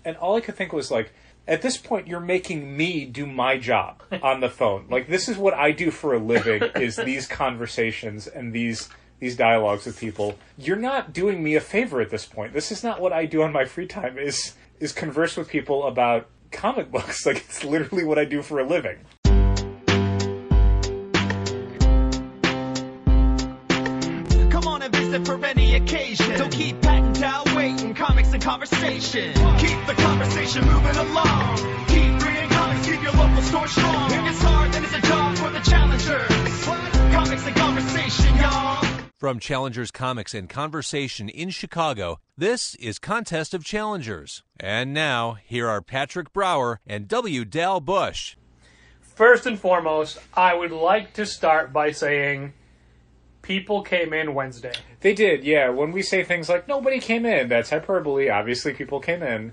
And all I could think was, like, at this point, you're making me do my job on the phone. Like, this is what I do for a living, is these conversations and these dialogues with people. You're not doing me a favor at this point. This is not what I do on my free time, is converse with people about comic books. Like, it's literally what I do for a living. Come on and visit for any occasion. Don't keep patting down waiting. Comics and conversation. Keep the conversation moving along. Keep reading comics, keep your local store strong. If it's hard, then it's a job for the challengers. Comics and conversation, y'all. From Challengers Comics and Conversation in Chicago, this is Contest of Challengers. And now, here are Patrick Brower and W. Dal Bush. First and foremost, I would like to start by saying people came in Wednesday. They did, yeah. When we say things like, nobody came in, that's hyperbole. Obviously, people came in.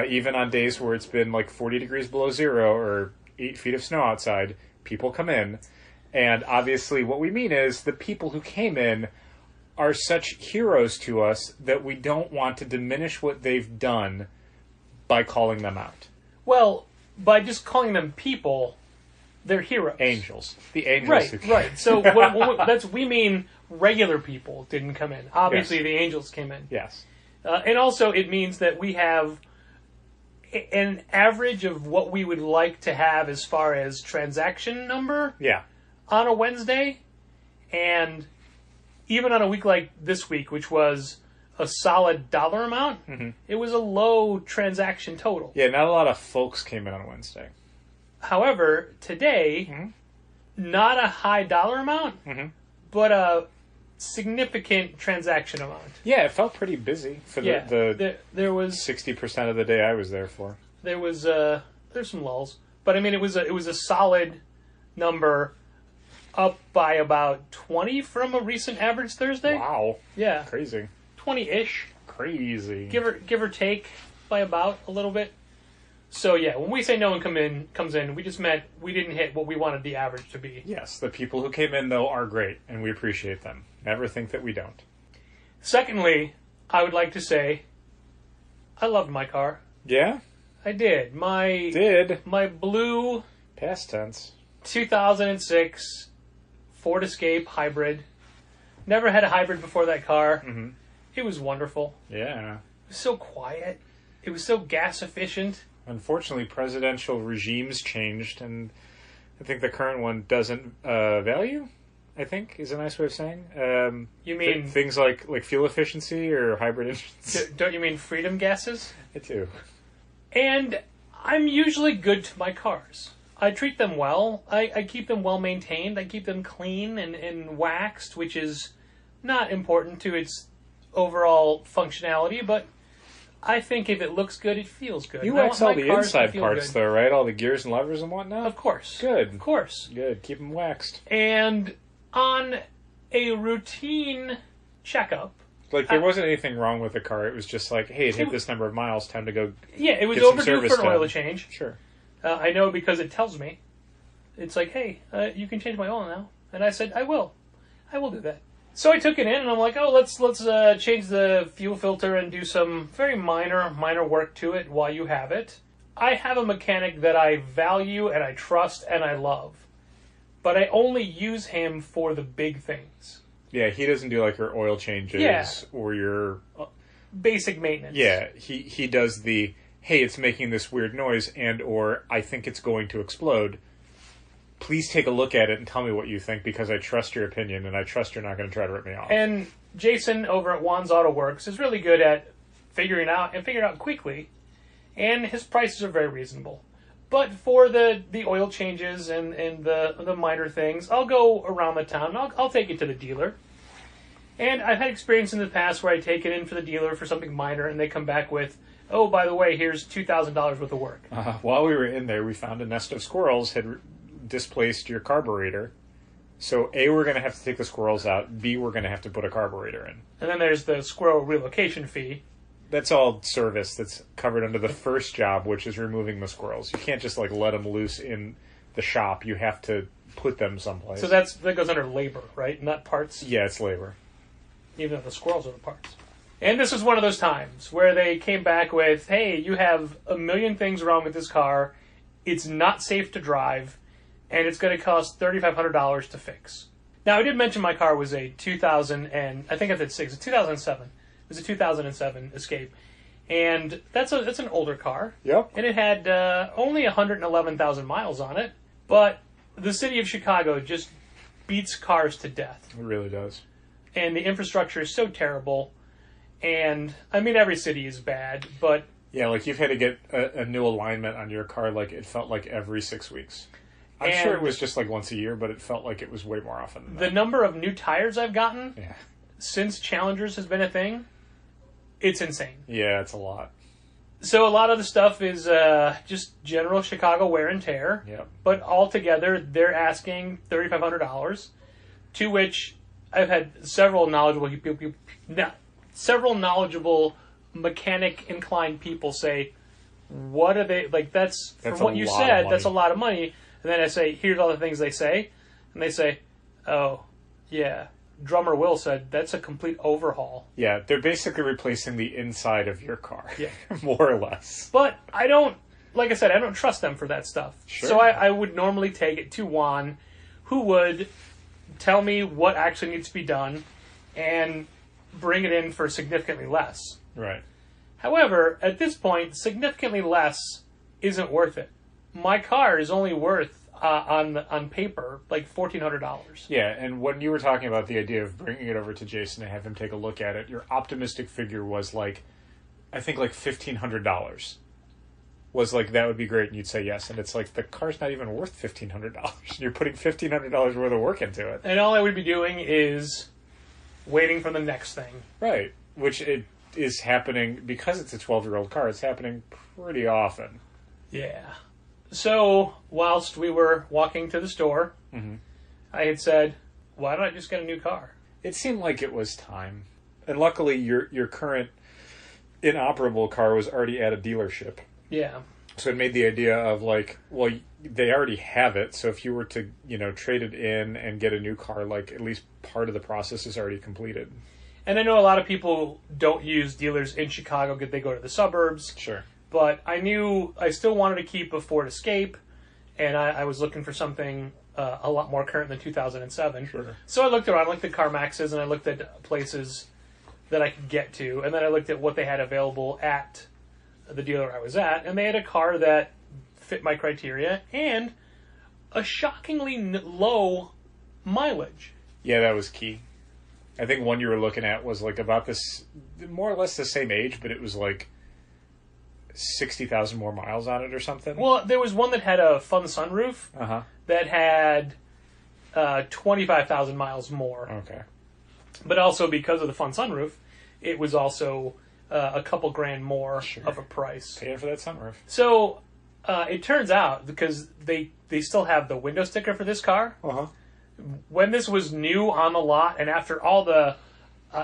Even on days where it's been like 40 degrees below zero or 8 feet of snow outside, people come in. And obviously what we mean is the people who came in are such heroes to us that we don't want to diminish what they've done by calling them out. Well, by just calling them people, they're heroes. Angels. The angels who came. Right. So we mean regular people didn't come in. Obviously, Yes. the angels came in. Yes. And also it means that we have an average of what we would like to have as far as transaction number. Yeah. On a Wednesday, and even on a week like this week, which was a solid dollar amount, it was a low transaction total. Yeah, not a lot of folks came in on Wednesday. However, today, not a high dollar amount, but a significant transaction amount. Yeah, it felt pretty busy for there was 60% of the day I was there for. There was there's some lulls, but I mean it was a solid number. Up by about 20 from a recent average Thursday. Wow. Yeah. Crazy. 20-ish. Crazy. Give or take by about a little bit. So yeah, when we say no one comes in, we just meant we didn't hit what we wanted the average to be. Yes, the people who came in, though, are great, and we appreciate them. Never think that we don't. Secondly, I would like to say I loved my car. Yeah? I did. My blue... Past tense. 2006... Ford Escape hybrid. Never had a hybrid before that car. It was wonderful. Yeah. It was so quiet. It was so gas efficient. Unfortunately, presidential regimes changed, and I think the current one doesn't value, I think, is a nice way of saying. You mean... things like fuel efficiency or hybrid engines? Don't you mean freedom gases? I do. And I'm usually good to my cars. I treat them well. I keep them well maintained. I keep them clean and waxed, which is not important to its overall functionality, but I think if it looks good, it feels good. You wax all the inside parts, though, right? All the gears and levers and whatnot? Of course. Good. Of course. Good. Keep them waxed. And on a routine checkup... Like, there wasn't anything wrong with the car. It was just like, hey, it hit this number of miles. Time to go. Yeah, it was get some overdue service for an oil done. change. Sure. I know because it tells me. It's like, hey, you can change my oil now. And I said, I will. I will do that. So I took it in, and I'm like, oh, let's change the fuel filter and do some very minor work to it while you have it. I have a mechanic that I value and I trust and I love. But I only use him for the big things. Yeah, he doesn't do like your oil changes or your... basic maintenance. Yeah, he does the, hey, it's making this weird noise and or I think it's going to explode. Please take a look at it and tell me what you think because I trust your opinion and I trust you're not going to try to rip me off. And Jason over at Juan's Auto Works is really good at figuring it out quickly. And his prices are very reasonable. But for the oil changes and the minor things, I'll go around the town. I'll take it to the dealer. And I've had experience in the past where I take it in for the dealer for something minor, and they come back with, oh, by the way, here's $2,000 worth of work. While we were in there, we found a nest of squirrels had displaced your carburetor. So A, we're going to have to take the squirrels out. B, we're going to have to put a carburetor in. And then there's the squirrel relocation fee. That's all service that's covered under the first job, which is removing the squirrels. You can't just let them loose in the shop. You have to put them someplace. So that goes under labor, right? Not parts? Yeah, it's labor. Even though the squirrels are the parts. And this was one of those times where they came back with, hey, you have a million things wrong with this car. It's not safe to drive, and it's going to cost $3,500 to fix. Now, I did mention my car was a 2000, and I think I said 2007. It was a 2007 Escape. And that's an older car. Yep. And it had only 111,000 miles on it. But the city of Chicago just beats cars to death. It really does. And the infrastructure is so terrible. And, I mean, every city is bad, but... Yeah, like you've had to get a new alignment on your car, like it felt like every 6 weeks. I'm sure it was just like once a year, but it felt like it was way more often than that. The number of new tires I've gotten since Challengers has been a thing, it's insane. Yeah, it's a lot. So a lot of the stuff is just general Chicago wear and tear. Yep. But altogether, they're asking $3,500, to which I've had several knowledgeable mechanic-inclined people say, what are they... Like, that's from what you said, that's a lot of money. And then I say, here's all the things they say. And they say, oh, yeah, drummer Will said, that's a complete overhaul. Yeah, they're basically replacing the inside of your car. Yeah. More or less. But I don't... Like I said, I don't trust them for that stuff. Sure. So I would normally take it to Juan, who would tell me what actually needs to be done and bring it in for significantly less. Right. However, at this point, significantly less isn't worth it. My car is only worth, on paper, like $1,400. Yeah, and when you were talking about the idea of bringing it over to Jason and have him take a look at it, your optimistic figure was like, I think like $1,500. Was like, that would be great, and you'd say yes. And it's like, the car's not even worth $1,500. You're putting $1,500 worth of work into it. And all I would be doing is waiting for the next thing. Right. Which it is happening, because it's a 12-year-old car, it's happening pretty often. Yeah. So, whilst we were walking to the store, I had said, why don't I just get a new car? It seemed like it was time. And luckily, your current inoperable car was already at a dealership. Yeah. So it made the idea of like, well, they already have it, so if you were to, trade it in and get a new car, like, at least part of the process is already completed. And I know a lot of people don't use dealers in Chicago because they go to the suburbs. Sure. But I knew I still wanted to keep a Ford Escape, and I was looking for something a lot more current than 2007. Sure. So I looked around, I looked at CarMaxes, and I looked at places that I could get to, and then I looked at what they had available at the dealer I was at, and they had a car that fit my criteria and a shockingly low mileage. Yeah, that was key. I think one you were looking at was like about this, more or less the same age, but it was like 60,000 more miles on it or something. Well, there was one that had a fun sunroof that had 25,000 miles more. Okay. But also because of the fun sunroof, it was also a couple grand more of a price. Paying for that sunroof. So it turns out, because they still have the window sticker for this car, when this was new on the lot and after all the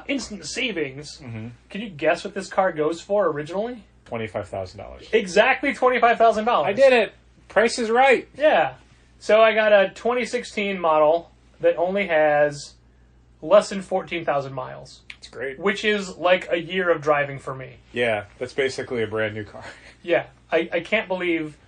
instant savings, can you guess what this car goes for originally? $25,000. Exactly $25,000. I did it. Price is right. Yeah. So I got a 2016 model that only has less than 14,000 miles. It's great. Which is like a year of driving for me. Yeah, that's basically a brand new car. Yeah. I can't believe,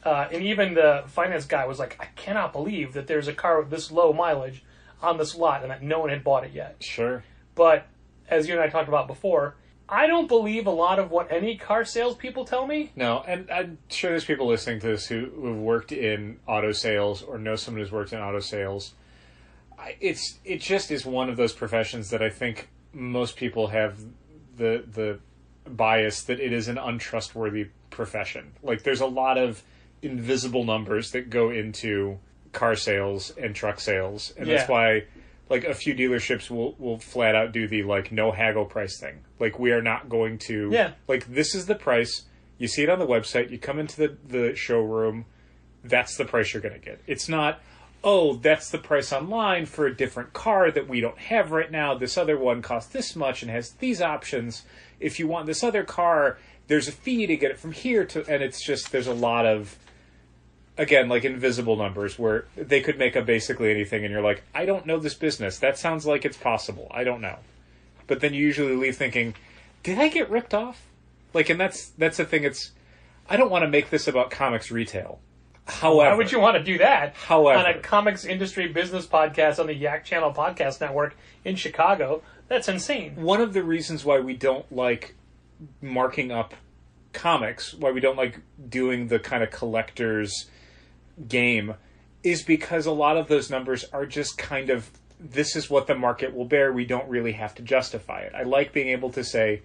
and even the finance guy was like, I cannot believe that there's a car with this low mileage on this lot and that no one had bought it yet. Sure. But, as you and I talked about before, I don't believe a lot of what any car salespeople tell me. No, and I'm sure there's people listening to this who've worked in auto sales or know someone who's worked in auto sales. It just is one of those professions that I think most people have the bias that it is an untrustworthy profession. Like, there's a lot of invisible numbers that go into car sales and truck sales, and that's why, like, a few dealerships will flat out do the, like, no haggle price thing. Like, we are not going to... Yeah. Like, this is the price. You see it on the website. You come into the showroom. That's the price you're going to get. It's not, oh, that's the price online for a different car that we don't have right now. This other one costs this much and has these options. If you want this other car, there's a fee to get it from here to... And it's just, there's a lot of... Again, like invisible numbers where they could make up basically anything and you're like, I don't know this business. That sounds like it's possible. I don't know. But then you usually leave thinking, did I get ripped off? Like, and that's the thing. I don't want to make this about comics retail. However, why would you want to do that? However, on a comics industry business podcast on the Yak Channel Podcast Network in Chicago, that's insane. One of the reasons why we don't like marking up comics, why we don't like doing the kind of collector's game, is because a lot of those numbers are just kind of, this is what the market will bear. We don't really have to justify it. I like being able to say,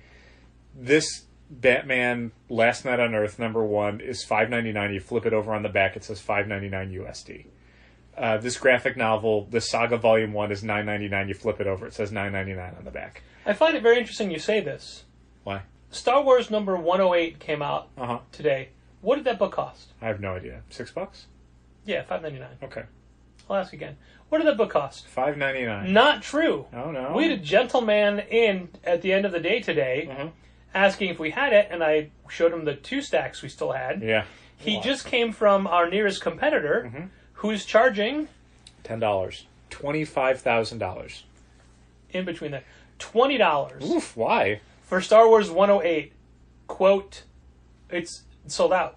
this Batman Last Night on Earth #1 is $5.99. You flip it over on the back, it says $5.99 USD. This graphic novel, the Saga Volume 1, is $9.99. You flip it over, it says $9.99 on the back. I find it very interesting you say this. Why? Star Wars number 108 came out today. What did that book cost? I have no idea. $6? Yeah, $5.99. Okay. I'll ask again. What did that book cost? $5.99. Not true. Oh, no. We had a gentleman in at the end of the day today asking if we had it, and I showed him the 2 stacks we still had. Yeah. He just came from our nearest competitor, who's charging $10. $25,000. in between there $20. Oof, why? For Star Wars 108. Quote, it's sold out.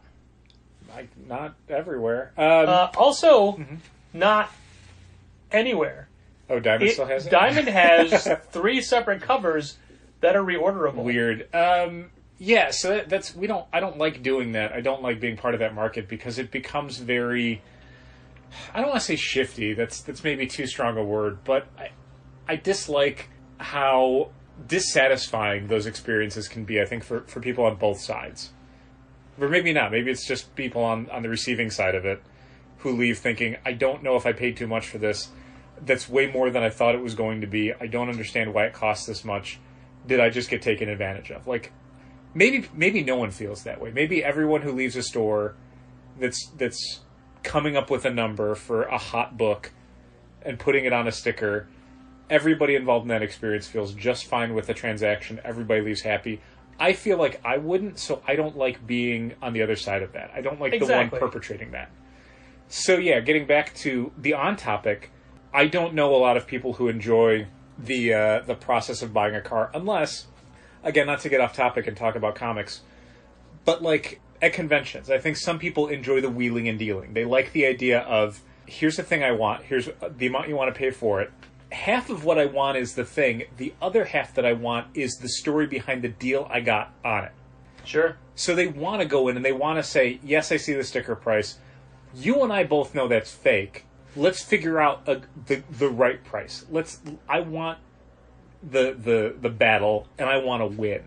Not everywhere. Also, not anywhere. Oh, Diamond still has it? Diamond has 3 separate covers that are reorderable. Weird. Yeah, so that's I don't like doing that. I don't like being part of that market because it becomes very, I don't want to say shifty. That's maybe too strong a word, but I dislike how dissatisfying those experiences can be, I think, for people on both sides. Or maybe not. Maybe it's just people on the receiving side of it who leave thinking, I don't know if I paid too much for this. That's way more than I thought it was going to be. I don't understand why it costs this much. Did I just get taken advantage of? Like, maybe no one feels that way. Maybe everyone who leaves a store that's coming up with a number for a hot book and putting it on a sticker, everybody involved in that experience feels just fine with the transaction. Everybody leaves happy. I feel like I wouldn't, so I don't like being on the other side of that. I don't like the one perpetrating that. So yeah, getting back to the on topic, I don't know a lot of people who enjoy the process of buying a car, unless, again, not to get off topic and talk about comics, but like at conventions, I think some people enjoy the wheeling and dealing. They like the idea of, here's the thing I want, here's the amount you want to pay for it. Half of what I want is the thing. The other half that I want is the story behind the deal I got on it. Sure. So they want to go in and they want to say, yes, I see the sticker price. You and I both know that's fake. Let's figure out the right price. I want the battle, and I want to win.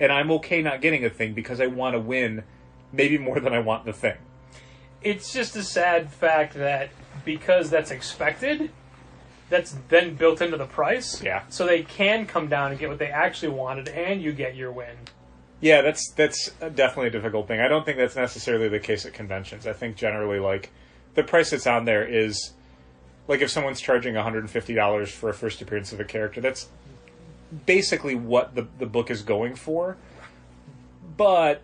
And I'm okay not getting a thing because I want to win maybe more than I want the thing. It's just a sad fact that because that's expected, that's then built into the price. Yeah. So they can come down and get what they actually wanted, and you get your win. Yeah, that's definitely a difficult thing. I don't think that's necessarily the case at conventions. I think generally, like, the price that's on there is, like, if someone's charging $150 for a first appearance of a character, that's basically what the book is going for. But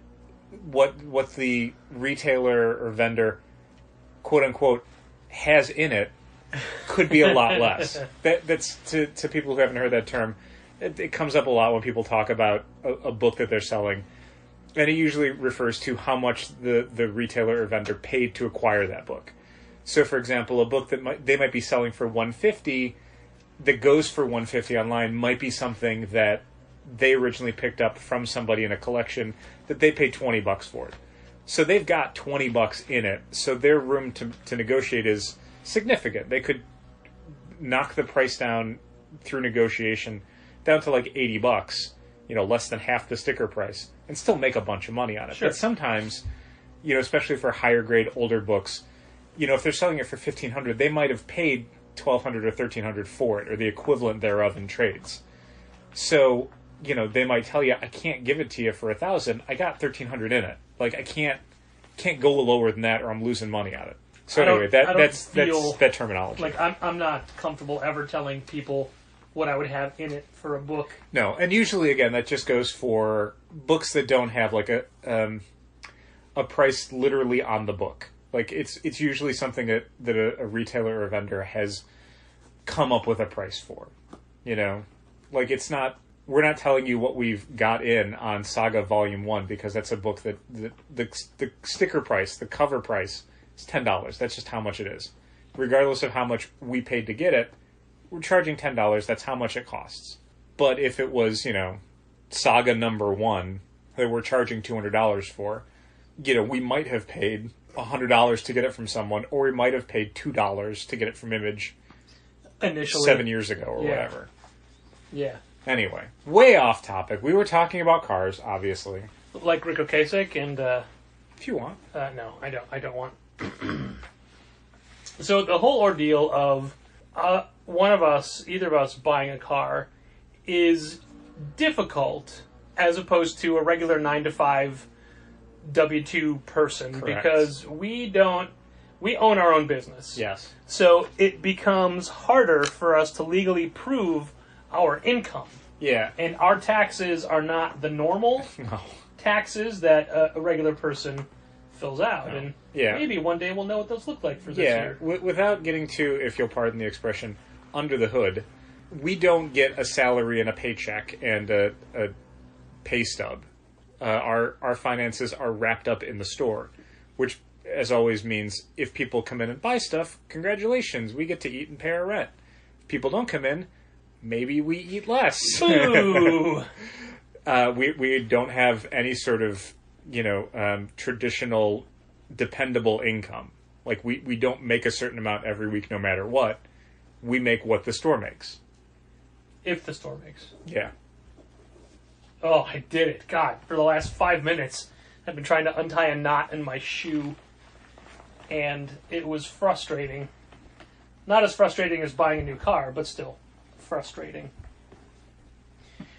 what the retailer or vendor, quote unquote, has in it could be a lot less. That's to people who haven't heard that term. It comes up a lot when people talk about a book that they're selling, and it usually refers to how much the retailer or vendor paid to acquire that book. So, for example, a book that they might be selling for $150 that goes for $150 online might be something that they originally picked up from somebody in a collection that they paid $20 for it. So they've got $20 in it. So their room to negotiate is significant. They could knock the price down through negotiation down to like $80, less than half the sticker price, and still make a bunch of money on it. Sure. But sometimes, especially for higher grade older books, if they're selling it for $1,500, they might have paid $1,200 or $1,300 for it, or the equivalent thereof in trades. So, they might tell you, I can't give it to you for $1,000. I got $1,300 in it. Like, I can't go lower than that, or I'm losing money on it. So anyway, that's that terminology. Like, I'm not comfortable ever telling people what I would have in it for a book. No, and usually, again, that just goes for books that don't have like a price literally on the book. Like, it's usually something that a retailer or a vendor has come up with a price for. Like, it's not we're not telling you what we've got in on Saga Volume 1 because that's a book that the sticker price, the cover price, is $10. That's just how much it is. Regardless of how much we paid to get it, we're charging $10. That's how much it costs. But if it was, Saga number 1 that we're charging $200 for, we might have paid $100 to get it from someone, or we might have paid $2 to get it from Image initially 7 years ago or whatever. Yeah. Anyway, way off topic. We were talking about cars, obviously. Like Rico Kasich and... if you want. No, I don't. I don't want... So the whole ordeal of one of us, either of us, buying a car is difficult as opposed to a regular 9-to-5 W-2 person. Correct. Because we own our own business. Yes. So it becomes harder for us to legally prove our income. Yeah. And our taxes are not the normal taxes that a regular person fills out. No. And maybe one day we'll know what those look like for this year. Without getting too, if you'll pardon the expression, under the hood, we don't get a salary and a paycheck and a pay stub. Our finances are wrapped up in the store, which, as always, means if people come in and buy stuff, congratulations, we get to eat and pay our rent. If people don't come in, maybe we eat less. Ooh. We don't have any sort of, traditional, dependable income. Like, we don't make a certain amount every week no matter what. We make what the store makes. If the store makes. Yeah. Oh, I did it. God, for the last 5 minutes, I've been trying to untie a knot in my shoe, and it was frustrating. Not as frustrating as buying a new car, but still frustrating.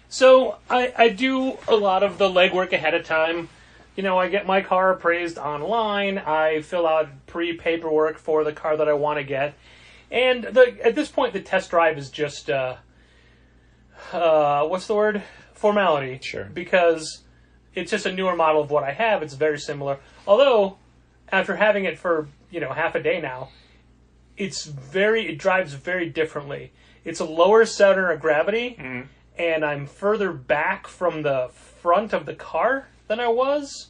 So, I do a lot of the legwork ahead of time. I get my car appraised online. I fill out pre-paperwork for the car that I want to get. And at this point, the test drive is just, what's the word? Formality. Sure. Because it's just a newer model of what I have. It's very similar. Although, after having it for, half a day now, it drives very differently. It's a lower center of gravity, and I'm further back from the front of the car than I was.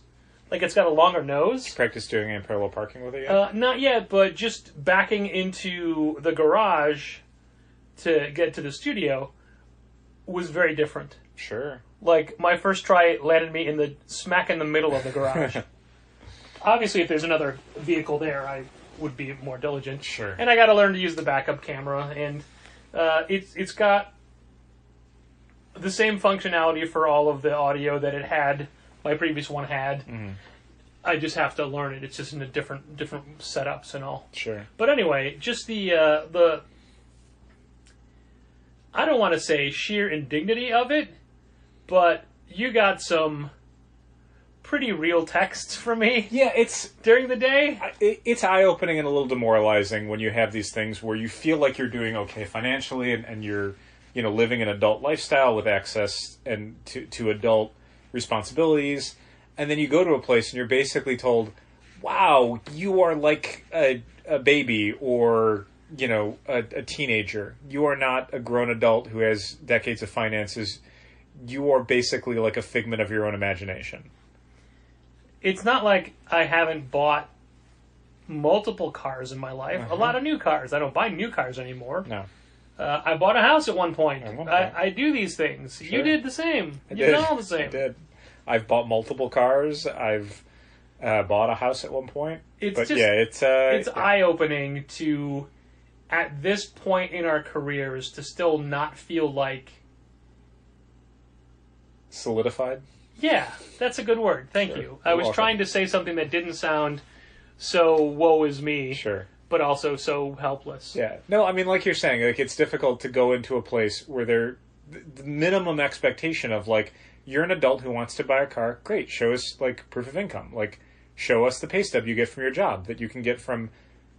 Like, it's got a longer nose. Did you practice doing any parallel parking with it yet? Not yet, but just backing into the garage to get to the studio was very different. Sure. Like, my first try landed me smack in the middle of the garage. Obviously, if there's another vehicle there, I would be more diligent. Sure. And I got to learn to use the backup camera, and it's got the same functionality for all of the audio that my previous one had. Mm-hmm. I just have to learn it. It's just in a different setups and all. Sure. But anyway, just the I don't want to say sheer indignity of it, but you got some pretty real texts from me. Yeah, it's during the day. It's eye-opening and a little demoralizing when you have these things where you feel like you're doing okay financially and you're living an adult lifestyle with access and to adult responsibilities, and then you go to a place and you're basically told, wow, you are like a baby or a teenager. You are not a grown adult who has decades of finances. You are basically like a figment of your own imagination. It's not like I haven't bought multiple cars in my life. Uh-huh. A lot of new cars. I don't buy new cars anymore. No. I bought a house at one point. I do these things. Sure. You did the same. You did all the same. I did. I've bought multiple cars. I've bought a house at one point. It's eye-opening to, at this point in our careers, to still not feel like... solidified? Yeah, that's a good word. Thank you. I was trying to say something that didn't sound so woe is me. Sure. But also so helpless. Yeah. No, I mean, like you're saying, like it's difficult to go into a place where the minimum expectation of, like, you're an adult who wants to buy a car. Great. Show us, like, proof of income. Like, show us the pay stub you get from your job that you can get from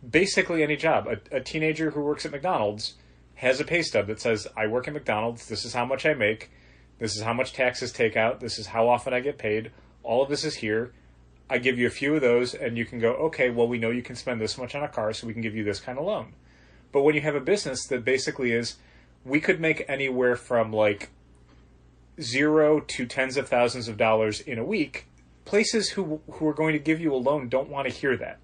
basically any job. A teenager who works at McDonald's has a pay stub that says, I work at McDonald's. This is how much I make. This is how much taxes take out. This is how often I get paid. All of this is here. I give you a few of those, and you can go, okay, well, we know you can spend this much on a car, so we can give you this kind of loan. But when you have a business that basically is, we could make anywhere from, like, zero to tens of thousands of dollars in a week, places who are going to give you a loan don't want to hear that.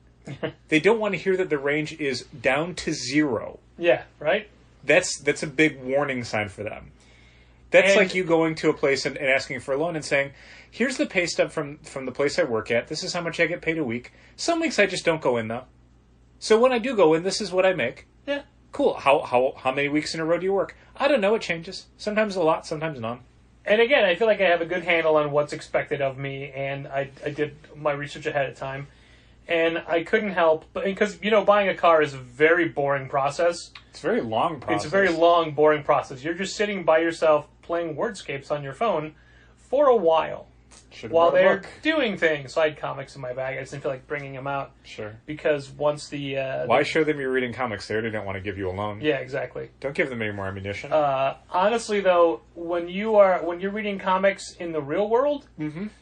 They don't want to hear that the range is down to zero. Yeah, right? That's a big warning sign for them. That's like you going to a place and asking for a loan and saying, here's the pay stub from the place I work at. This is how much I get paid a week. Some weeks I just don't go in, though. So when I do go in, this is what I make. Yeah. Cool. How many weeks in a row do you work? I don't know. It changes. Sometimes a lot, sometimes none. And again, I feel like I have a good handle on what's expected of me, and I did my research ahead of time. And I couldn't help, because, buying a car is a very boring process. It's a very long process. It's a very long, boring process. You're just sitting by yourself playing wordscapes on your phone for a while. While they're doing things. So I had comics in my bag. I just didn't feel like bringing them out. Sure. Because once Why show them you're reading comics? They already don't want to give you a loan. Yeah, exactly. Don't give them any more ammunition. Honestly, though, when you're reading comics in the real world,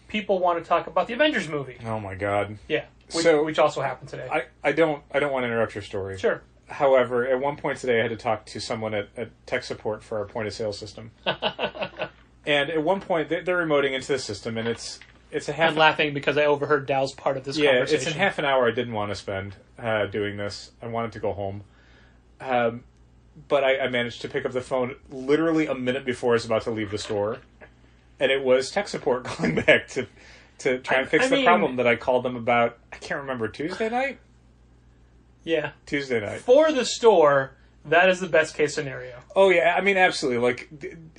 people want to talk about the Avengers movie. Oh my god. Yeah. Which also happened today. I don't want to interrupt your story. Sure. However, at one point today I had to talk to someone at tech support for our point of sale system. And at one point they're remoting into the system, and it's a half. I'm laughing because I overheard Dow's part of this conversation. Yeah, it's in half an hour I didn't want to spend doing this. I wanted to go home. But I managed to pick up the phone literally a minute before I was about to leave the store. And it was tech support calling back to try and fix the problem that I called them about, I can't remember, Tuesday night? Yeah. Tuesday night. For the store, that is the best case scenario. Oh, yeah. I mean, absolutely. Like,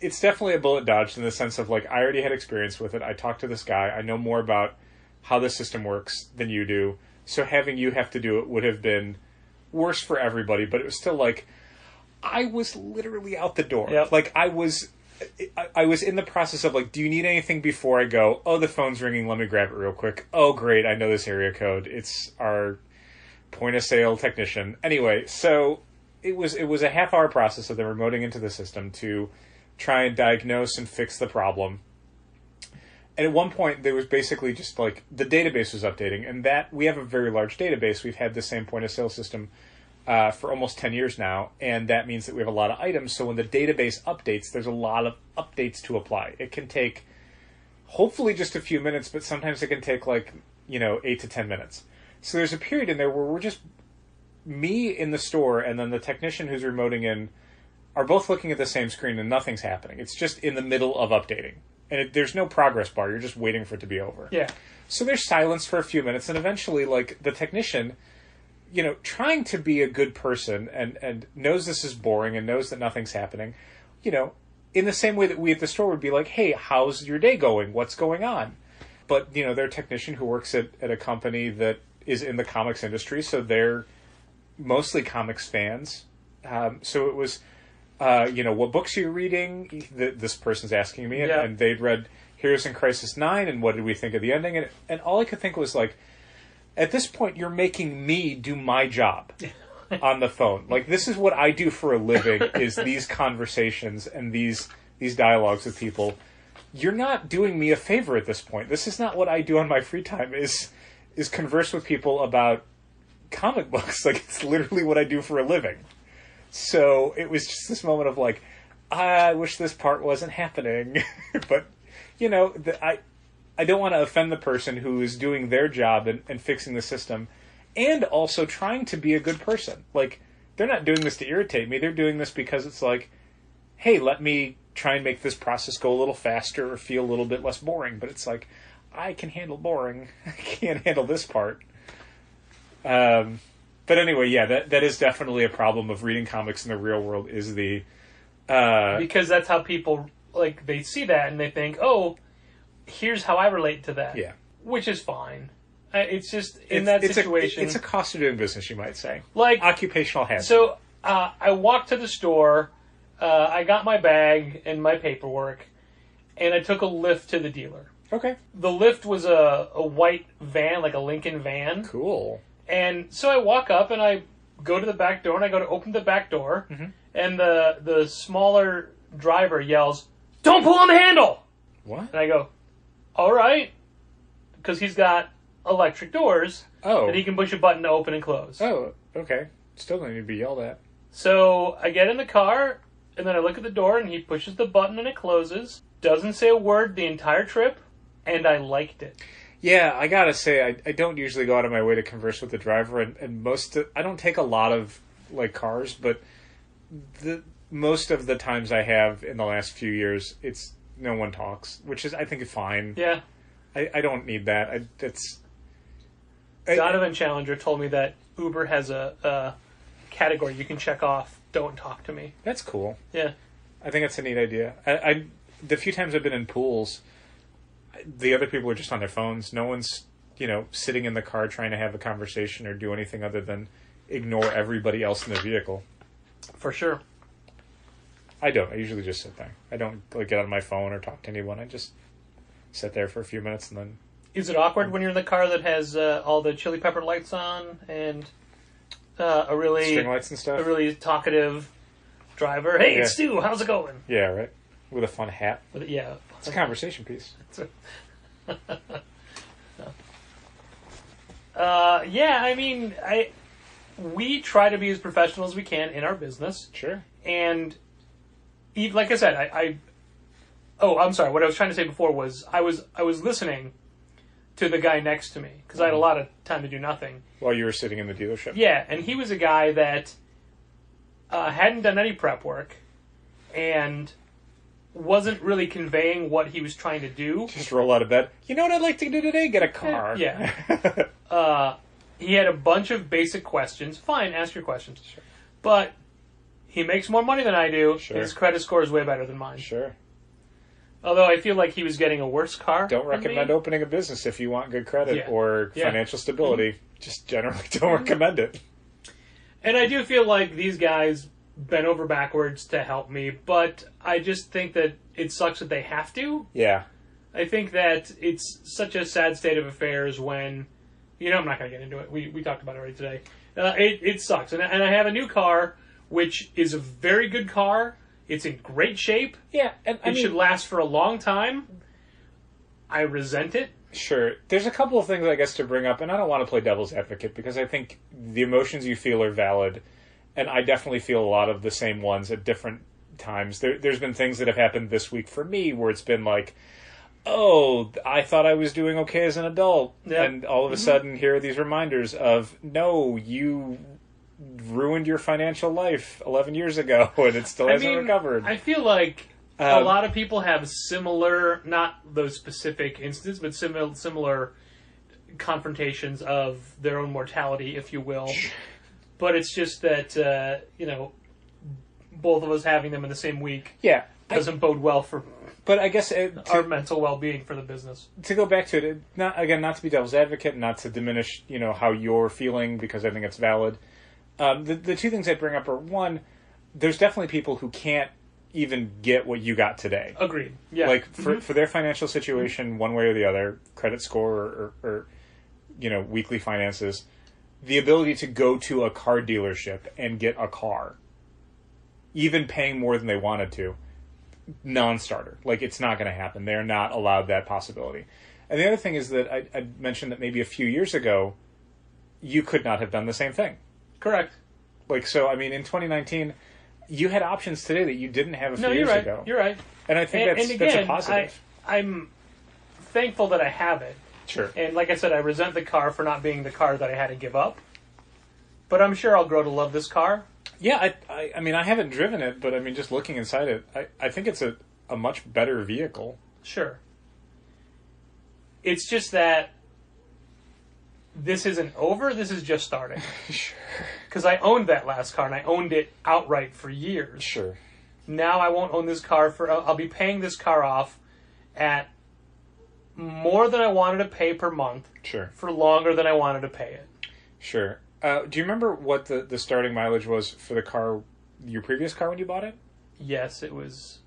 it's definitely a bullet dodged in the sense of, like, I already had experience with it. I talked to this guy. I know more about how the system works than you do. So having you have to do it would have been worse for everybody. But it was still, like, I was literally out the door. Yep. Like, I was in the process of, like, do you need anything before I go? Oh, the phone's ringing. Let me grab it real quick. Oh, great. I know this area code. It's our point-of-sale technician. Anyway, so it was a half-hour process of them remoting into the system to try and diagnose and fix the problem. And at one point, there was basically just, like, the database was updating. And that, we have a very large database. We've had the same point-of-sale system for almost 10 years now. And that means that we have a lot of items. So when the database updates, there's a lot of updates to apply. It can take, hopefully, just a few minutes, but sometimes it can take, 8 to 10 minutes. So there's a period in there where we're just, me in the store and then the technician who's remoting in are both looking at the same screen and nothing's happening. It's just in the middle of updating. And there's no progress bar. You're just waiting for it to be over. Yeah. So there's silence for a few minutes, and eventually, like, the technician, trying to be a good person and knows this is boring and knows that nothing's happening, in the same way that we at the store would be like, hey, how's your day going? What's going on? But, they're a technician who works at a company that is in the comics industry, so they're mostly comics fans. So it was, what books are you reading? This person's asking me, and they'd read Heroes in Crisis 9, and what did we think of the ending? And all I could think was, like, at this point, you're making me do my job on the phone. Like, this is what I do for a living, is these conversations and these dialogues with people. You're not doing me a favor at this point. This is not what I do on my free time, is converse with people about comic books. Like, it's literally what I do for a living. So it was just this moment of, like, I wish this part wasn't happening. But, I don't want to offend the person who is doing their job and fixing the system and also trying to be a good person. Like, they're not doing this to irritate me. They're doing this because it's like, hey, let me try and make this process go a little faster or feel a little bit less boring. But it's like, I can handle boring. I can't handle this part. But anyway, yeah, that is definitely a problem of reading comics in the real world, is the... because that's how people, like, they see that and they think, oh, here's how I relate to that. Yeah. Which is fine. It's just, in that situation... It's a cost of doing business, you might say. Like... Occupational hazard. So, I walked to the store, I got my bag and my paperwork, and I took a lift to the dealer. Okay. The lift was a white van, like a Lincoln van. Cool. And so I walk up and I go to the back door and I go to open the back door, and the smaller driver yells, "Don't pull on the handle!" What? And I go, all right, because he's got electric doors that he can push a button to open and close. Oh, okay. Still don't need to be yelled at. So I get in the car, and then I look at the door, and he pushes the button, and it closes. doesn't say a word the entire trip, and I liked it. Yeah, I gotta say, I don't usually go out of my way to converse with the driver, and I don't take a lot of like cars, but most of the times I have in the last few years, it's no one talks, which is I think fine. Yeah, I don't need that. Donovan Challenger told me that Uber has a category you can check off. Don't talk to me. That's cool. Yeah, I think that's a neat idea. The few times I've been in pools, the other people are just on their phones. No one's, sitting in the car trying to have a conversation or do anything other than ignore everybody else in the vehicle. for sure. I don't. I usually just sit there. I don't get on my phone or talk to anyone. I just sit there for a few minutes and then... Is it awkward when you're in the car that has all the chili pepper lights on and a really... String lights and stuff? A really talkative driver. Hey, it's Stu. How's it going? Yeah, right. With a fun hat. Yeah. It's a conversation piece. Yeah, I mean, we try to be as professional as we can in our business. Sure. And like I said, I'm sorry. What I was trying to say before was I was listening to the guy next to me because I had a lot of time to do nothing. While you were sitting in the dealership. Yeah, and he was a guy that hadn't done any prep work and wasn't really conveying what he was trying to do. Just roll out of bed. You know what I'd like to do today? Get a car. Yeah. He had a bunch of basic questions. Fine, ask your questions. Sure. But he makes more money than I do. Sure. His credit score is way better than mine. Sure. Although I feel like he was getting a worse car. Don't recommend opening a business if you want good credit or financial stability. Mm-hmm. Just generally don't recommend it. And I do feel like these guys bent over backwards to help me, but I just think that it sucks that they have to. Yeah. I think that it's such a sad state of affairs when, I'm not going to get into it. We talked about it already today. It sucks. And I have a new car, which is a very good car. It's in great shape. Yeah. And it should last for a long time. I resent it. Sure. There's a couple of things, I guess, to bring up, and I don't want to play devil's advocate because I think the emotions you feel are valid, and I definitely feel a lot of the same ones at different times. There's been things that have happened this week for me where it's been like, oh, I thought I was doing okay as an adult, and all of a sudden here are these reminders of, no, you ruined your financial life 11 years ago, and it still hasn't recovered. I feel like a lot of people have similar, not those specific instances, but similar confrontations of their own mortality, if you will. But it's just that, both of us having them in the same week doesn't bode well for but I guess our mental well-being for the business. To go back to it, not to be devil's advocate, not to diminish, how you're feeling, because I think it's valid. The two things I bring up are, one, there's definitely people who can't even get what you got today. Agreed. Yeah. Like, for their financial situation, one way or the other, credit score or weekly finances, the ability to go to a car dealership and get a car, even paying more than they wanted to, non-starter. Like, it's not going to happen. They're not allowed that possibility. And the other thing is that I mentioned that maybe a few years ago, you could not have done the same thing. Correct. Like, so, in 2019, you had options today that you didn't have a few years ago. You're right. And I think that's a positive. I'm thankful that I have it. Sure. And like I said, I resent the car for not being the car that I had to give up. But I'm sure I'll grow to love this car. Yeah, I haven't driven it, but just looking inside it, I think it's a much better vehicle. Sure. It's just that this isn't over, this is just starting. Sure. Because I owned that last car, and I owned it outright for years. Sure. Now I won't own this car I'll be paying this car off at more than I wanted to pay per month. Sure. For longer than I wanted to pay it. Sure. Do you remember what the starting mileage was for the car, your previous car when you bought it? Yes, it was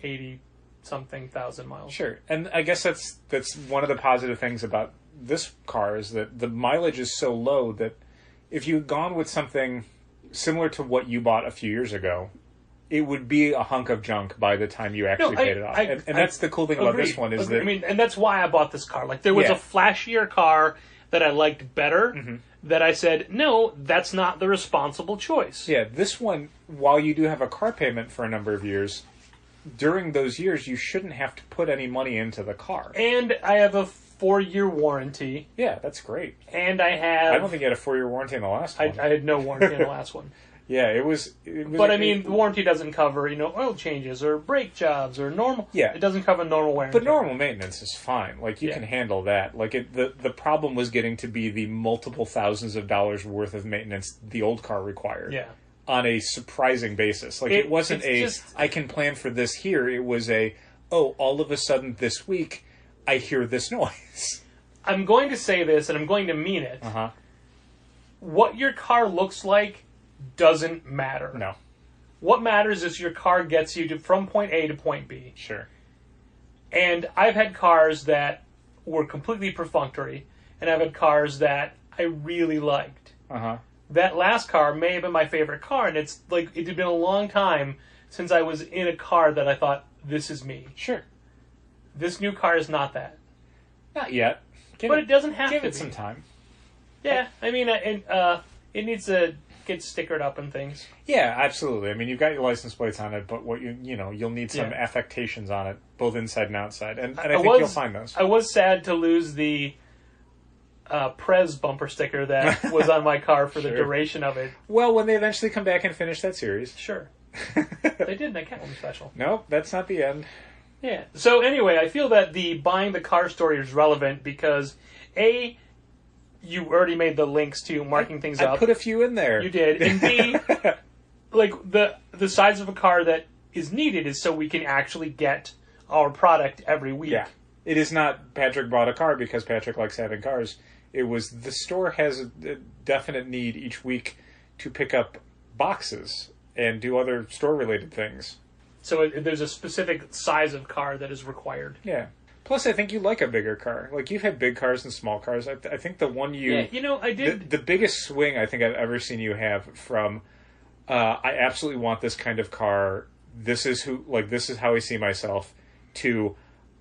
80-something thousand miles. Sure. And I guess that's one of the positive things about this car is that the mileage is so low that if you had gone with something similar to what you bought a few years ago, it would be a hunk of junk by the time you actually paid it off. And that's the cool thing about this one is that... and that's why I bought this car. Like, there was a flashier car that I liked better that I said, no, that's not the responsible choice. Yeah, this one, while you do have a car payment for a number of years, during those years, you shouldn't have to put any money into the car. And I have a 4-year warranty. Yeah, that's great. And I have... I don't think you had a 4-year warranty in the last one. I had no warranty in the last one. Yeah, it was but I mean, the warranty doesn't cover, oil changes or brake jobs or normal. Yeah, it doesn't cover normal wear and but tear. normal maintenance is fine. Like you can handle that. Like the problem was getting to be the multiple thousands of dollars worth of maintenance the old car required. Yeah, on a surprising basis. Like it wasn't I can plan for this here. It was all of a sudden this week I hear this noise. I'm going to say this, and I'm going to mean it. What your car looks like doesn't matter. No. What matters is your car gets you from point A to point B. Sure. And I've had cars that were completely perfunctory, and I've had cars that I really liked. That last car may have been my favorite car, and it's like it had been a long time since I was in a car that I thought, this is me. Sure. This new car is not that. Not yet. But it doesn't have to be. Give it some time. Yeah, I mean, it needs to get stickered up and things. Yeah, absolutely. I mean, you've got your license plates on it, but what you'll need some affectations on it, both inside and outside, and I think you'll find those. I was sad to lose the Prez bumper sticker that was on my car for the duration of it. Well, when they eventually come back and finish that series. Sure. They did in that Catwoman special. Nope, that's not the end. Yeah. So anyway, I feel that the buying the car story is relevant because, A, you already made the links to marking things up. I put a few in there. You did. And B, like the size of a car that is needed is so we can actually get our product every week. Yeah. It is not Patrick bought a car because Patrick likes having cars. It was the store has a definite need each week to pick up boxes and do other store-related things. So there's a specific size of car that is required. Yeah. Plus, I think you like a bigger car. Like, you've had big cars and small cars. I think the one you... Yeah, I did... The biggest swing I think I've ever seen you have from, I absolutely want this kind of car, this is how I see myself, to,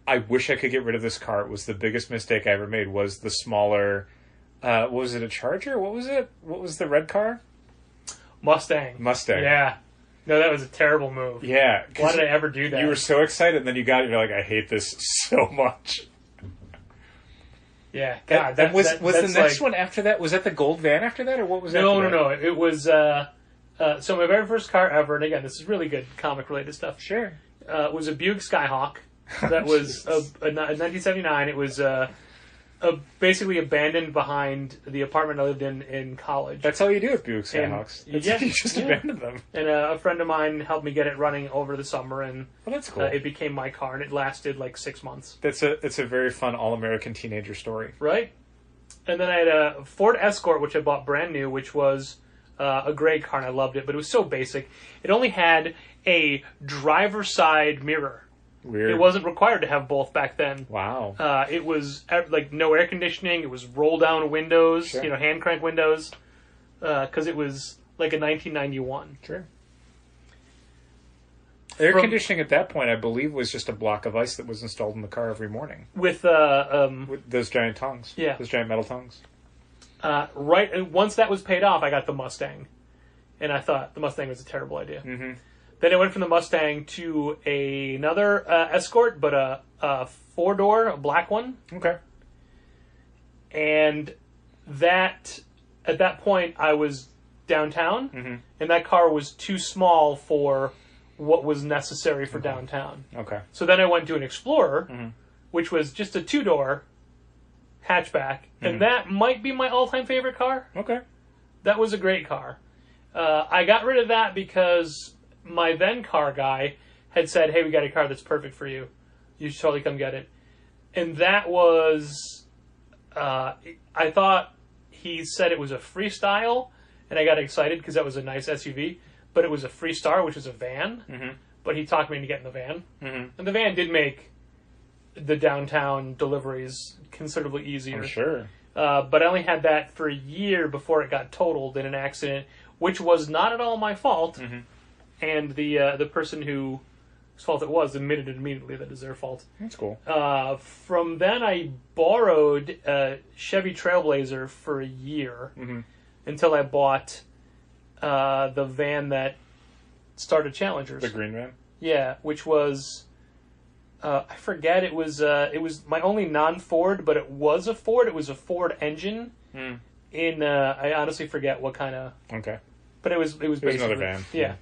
I wish I could get rid of this car. It was the biggest mistake I ever made, was the smaller... was it a Charger? What was it? What was the red car? Mustang. Yeah. No, that was a terrible move. Yeah. Why did I ever do that? You were so excited, and then you got it, you're like, I hate this so much. Yeah. God, was the next one after that, was that the gold van after that, or what was that? No. It was, so my very first car ever, and again, this is really good comic-related stuff. Sure. Was a Buick Skyhawk. That was a 1979. It was basically abandoned behind the apartment I lived in college. That's all you do with Buick Skyhawks. You just abandon them. And a friend of mine helped me get it running over the summer, and that's cool. It became my car, and it lasted like 6 months. It's a very fun all-American teenager story. Right? And then I had a Ford Escort, which I bought brand new, which was a gray car, and I loved it, but it was so basic. It only had a driver's side mirror. Weird. It wasn't required to have both back then. Wow. It was like no air conditioning. It was roll down windows, sure. Hand crank windows, because it was like a 1991. Sure. Air conditioning at that point, I believe, was just a block of ice that was installed in the car every morning with those giant tongues. Yeah, those giant metal tongues. Right. Once that was paid off, I got the Mustang, and I thought the Mustang was a terrible idea. Mm-hmm. Then I went from the Mustang to another Escort, but a 4-door, a black one. Okay. And at that point, I was downtown, and that car was too small for what was necessary for downtown. Okay. So then I went to an Explorer, which was just a 2-door hatchback, and that might be my all-time favorite car. Okay. That was a great car. I got rid of that because my then car guy had said, hey, we got a car that's perfect for you. You should totally come get it. And that was, I thought he said it was a Freestyle, and I got excited because that was a nice SUV, but it was a Freestar, which is a van, but he talked me into getting the van. And the van did make the downtown deliveries considerably easier. I'm sure. But I only had that for a year before it got totaled in an accident, which was not at all my fault. And the person whose fault it was admitted immediately that it was their fault. That's cool. From then, I borrowed a Chevy Trailblazer for a year until I bought the van that started Challengers. The green van? Yeah, which was I forget. It was my only non-Ford, but it was a Ford. It was a Ford engine. In I honestly forget what kind of. Okay. But it was basically another van. Yeah.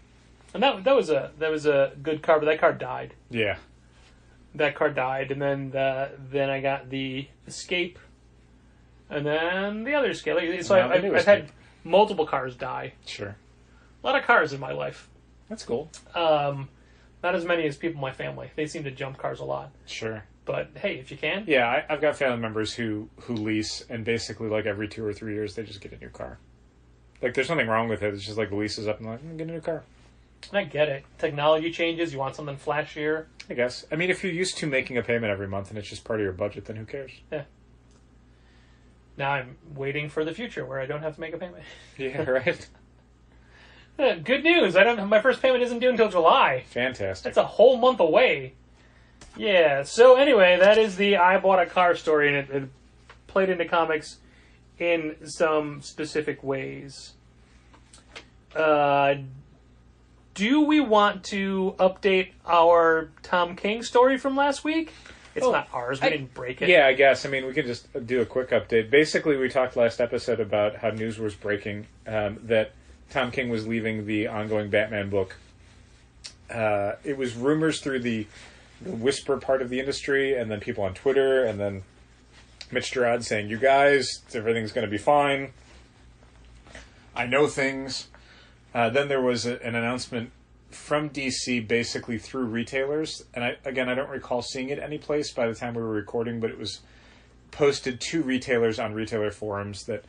And that was a good car, but that car died. Yeah. That car died, and then I got the Escape, and then the other Escape. So I've had multiple cars die. Sure. A lot of cars in my life. That's cool. Not as many as people in my family. They seem to jump cars a lot. Sure. But hey, if you can. Yeah, I've got family members who lease, and basically like every 2 or 3 years they just get a new car. Like there's nothing wrong with it. It's just like the lease is up and like, I'm gonna get a new car. I get it. Technology changes. You want something flashier. I guess. I mean, if you're used to making a payment every month and it's just part of your budget, then who cares? Yeah. Now I'm waiting for the future where I don't have to make a payment. Yeah, right. Good news. My first payment isn't due until July. Fantastic. That's a whole month away. Yeah. So anyway, that is the I bought a car story, and it played into comics in some specific ways. Do we want to update our Tom King story from last week? It's not ours. We didn't break it. Yeah, I guess. I mean, we can just do a quick update. Basically, we talked last episode about how news was breaking that Tom King was leaving the ongoing Batman book. It was rumors through the whisper part of the industry, and then people on Twitter, and then Mitch Gerard saying, "You guys, everything's going to be fine. I know things." Then there was an announcement from DC, basically through retailers, and I don't recall seeing it anyplace by the time we were recording, but it was posted to retailers on retailer forums that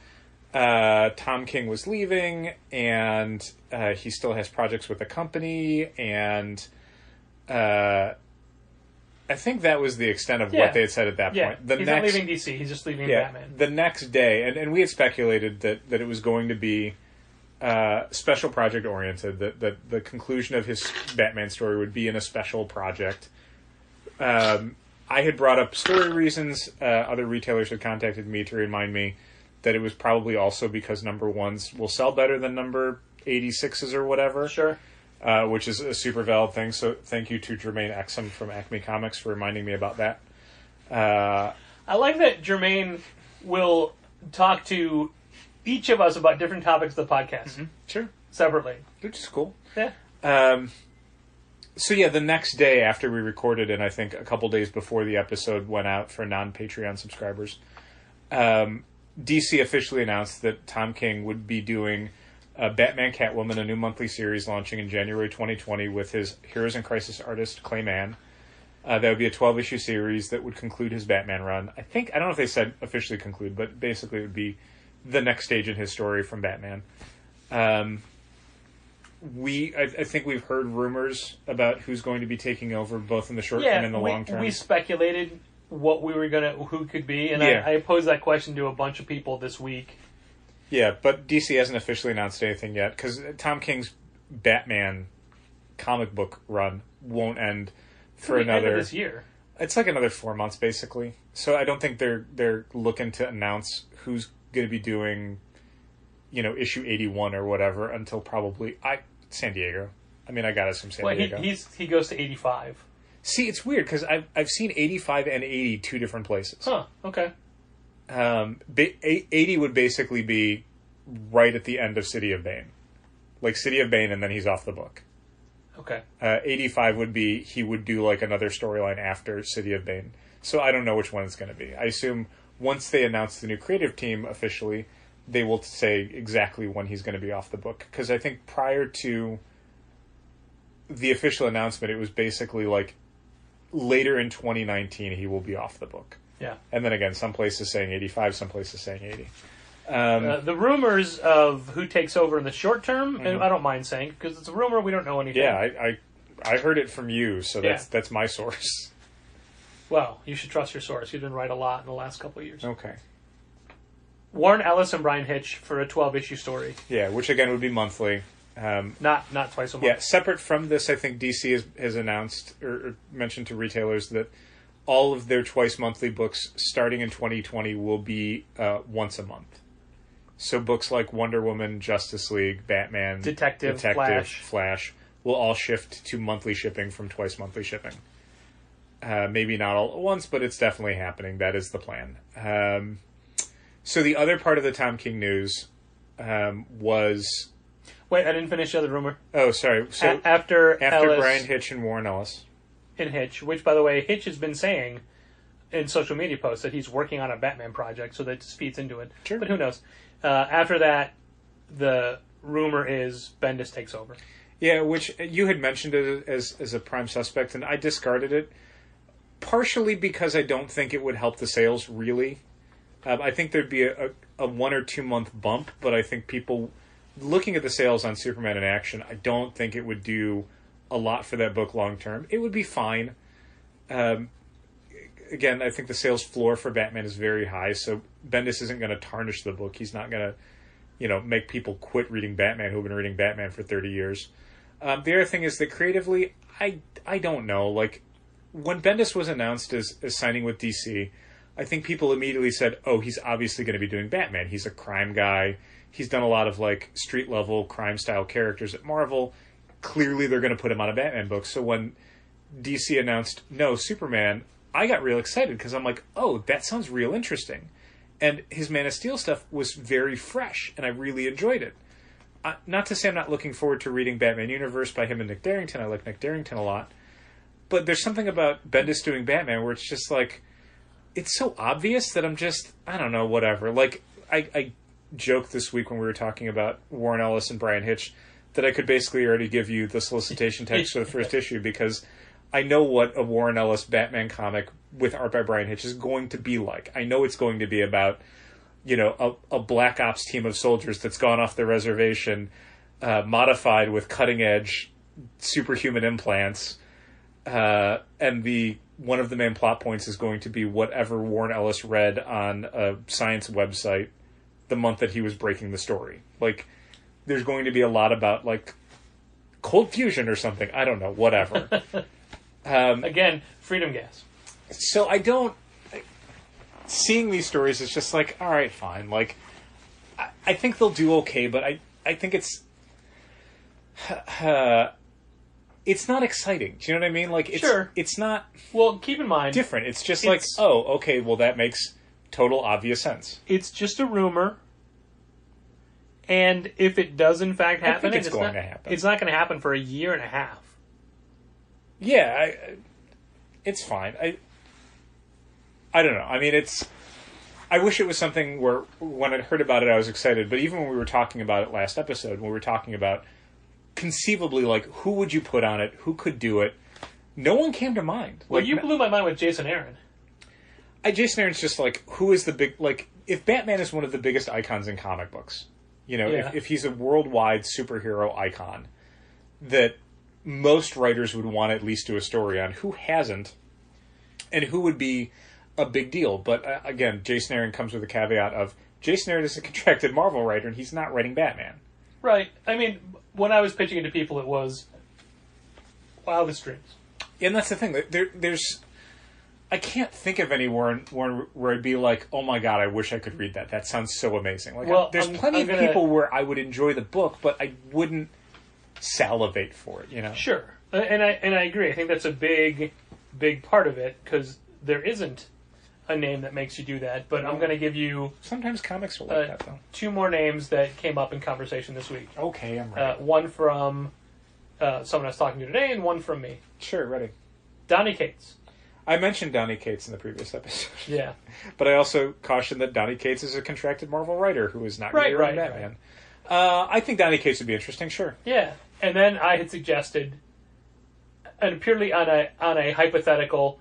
Tom King was leaving, and he still has projects with the company, and I think that was the extent of what they had said at that point. He's not leaving DC, he's just leaving Batman. The next day, and we had speculated that it was going to be special project oriented, that the conclusion of his Batman story would be in a special project. I had brought up story reasons. Other retailers had contacted me to remind me that it was probably also because number ones will sell better than number 86s or whatever. Sure. Which is a super valid thing. So thank you to Jermaine Exum from Acme Comics for reminding me about that. I like that Jermaine will talk to each of us about different topics of the podcast. Mm-hmm. Sure. Separately. Which is cool. Yeah. So yeah, the next day after we recorded, and I think a couple days before the episode went out for non-Patreon subscribers, DC officially announced that Tom King would be doing Batman Catwoman, a new monthly series launching in January 2020 with his Heroes in Crisis artist, Clay Mann. That would be a 12-issue series that would conclude his Batman run. I don't know if they said officially conclude, but basically it would be the next stage in his story from Batman. I think we've heard rumors about who's going to be taking over, both in the short term and the long term. We speculated who could be, and I posed that question to a bunch of people this week. Yeah, but DC hasn't officially announced anything yet, because Tom King's Batman comic book run won't end for another... End of this year. It's like another 4 months, basically. So I don't think they're looking to announce who's going to be doing, issue 81 or whatever until probably San Diego. I mean, I got us from San Diego. He goes to 85. See, it's weird because I've seen 85 and 80 two different places. Huh. Okay. 80 would basically be right at the end of City of Bane, like City of Bane, and then he's off the book. Okay. 85 would be he would do like another storyline after City of Bane. So I don't know which one it's going to be. I assume once they announce the new creative team officially, they will say exactly when he's going to be off the book. Because I think prior to the official announcement, it was basically like later in 2019 he will be off the book. Yeah. And then again, some places saying 85, some places saying 80. The rumors of who takes over in the short term, and I don't mind saying, because it's a rumor, we don't know anything. Yeah, I heard it from you, so that's my source. Well, you should trust your source. You've been right a lot in the last couple of years. Okay. Warren Ellis and Brian Hitch for a 12-issue story. Yeah, which again would be monthly. Not twice a month. Yeah, separate from this, I think DC has announced or mentioned to retailers that all of their twice-monthly books starting in 2020 will be once a month. So books like Wonder Woman, Justice League, Batman, Detective, Flash will all shift to monthly shipping from twice monthly shipping. Maybe not all at once, but it's definitely happening. That is the plan. So the other part of the Tom King news was... Wait, I didn't finish the other rumor. Oh, sorry. So after Ellis Brian Hitch and Warren Ellis. And Hitch, which, by the way, Hitch has been saying in social media posts that he's working on a Batman project, so that just feeds into it. Sure. But who knows? After that, the rumor is Bendis takes over. Yeah, which you had mentioned it as a prime suspect, and I discarded it, partially because I don't think it would help the sales, really. I think there'd be a 1 or 2 month bump, but I think people, looking at the sales on Superman in Action, I don't think it would do a lot for that book long term. It would be fine. Again, I think the sales floor for Batman is very high, so Bendis isn't going to tarnish the book. He's not going to, make people quit reading Batman who've been reading Batman for 30 years. The other thing is that creatively, I don't know. Like, when Bendis was announced as signing with DC, I think people immediately said, oh, he's obviously going to be doing Batman. He's a crime guy. He's done a lot of, street-level crime-style characters at Marvel. Clearly they're going to put him on a Batman book. So when DC announced, no, Superman, I got real excited because I'm like, oh, that sounds real interesting. And his Man of Steel stuff was very fresh, and I really enjoyed it. Not to say I'm not looking forward to reading Batman Universe by him and Nick Darrington. I like Nick Darrington a lot. But there's something about Bendis doing Batman where it's just it's so obvious that I'm just, I don't know, whatever. I joked this week when we were talking about Warren Ellis and Brian Hitch that I could basically already give you the solicitation text for the first issue because I know what a Warren Ellis Batman comic with art by Brian Hitch is going to be like. I know it's going to be about, a Black Ops team of soldiers that's gone off the reservation, modified with cutting-edge superhuman implants, and one of the main plot points is going to be whatever Warren Ellis read on a science website the month that he was breaking the story. There's going to be a lot about, cold fusion or something. I don't know. Whatever. Again, freedom gas. So I don't... Seeing these stories is just all right, fine. I think they'll do okay, but I think it's... it's not exciting. Do you know what I mean? Sure. It's not... Well, keep in mind... different. It's just oh, okay, well, that makes total obvious sense. It's just a rumor... And if it does in fact happen, it's going to happen. It's not going to happen for a year and a half. Yeah, it's fine. I don't know. I mean, I wish it was something where when I heard about it, I was excited. But even when we were talking about it last episode, when we were talking about conceivably, who would you put on it? Who could do it? No one came to mind. Well, you blew my mind with Jason Aaron. Jason Aaron's just who is the big... if Batman is one of the biggest icons in comic books... if he's a worldwide superhero icon that most writers would want to at least do a story on, who hasn't, and who would be a big deal. But again, Jason Aaron comes with a caveat of Jason Aaron is a contracted Marvel writer and he's not writing Batman. Right. I mean, when I was pitching it to people, it was wildest dreams. And that's the thing. There's... I can't think of anywhere where I'd be oh my god, I wish I could read that. That sounds so amazing. There's plenty of people where I would enjoy the book, but I wouldn't salivate for it, Sure. And I agree. I think that's a big part of it, because there isn't a name that makes you do that, but I'm going to give you... Sometimes comics are like that, though. 2 more names that came up in conversation this week. Okay, I'm ready. One from someone I was talking to today, and one from me. Sure, ready. Donny Cates. I mentioned Donny Cates in the previous episode. Yeah. But I also cautioned that Donny Cates is a contracted Marvel writer who is not going to be writing Batman. Right. I think Donny Cates would be interesting, sure. Yeah. And then I had suggested, and purely on a hypothetical,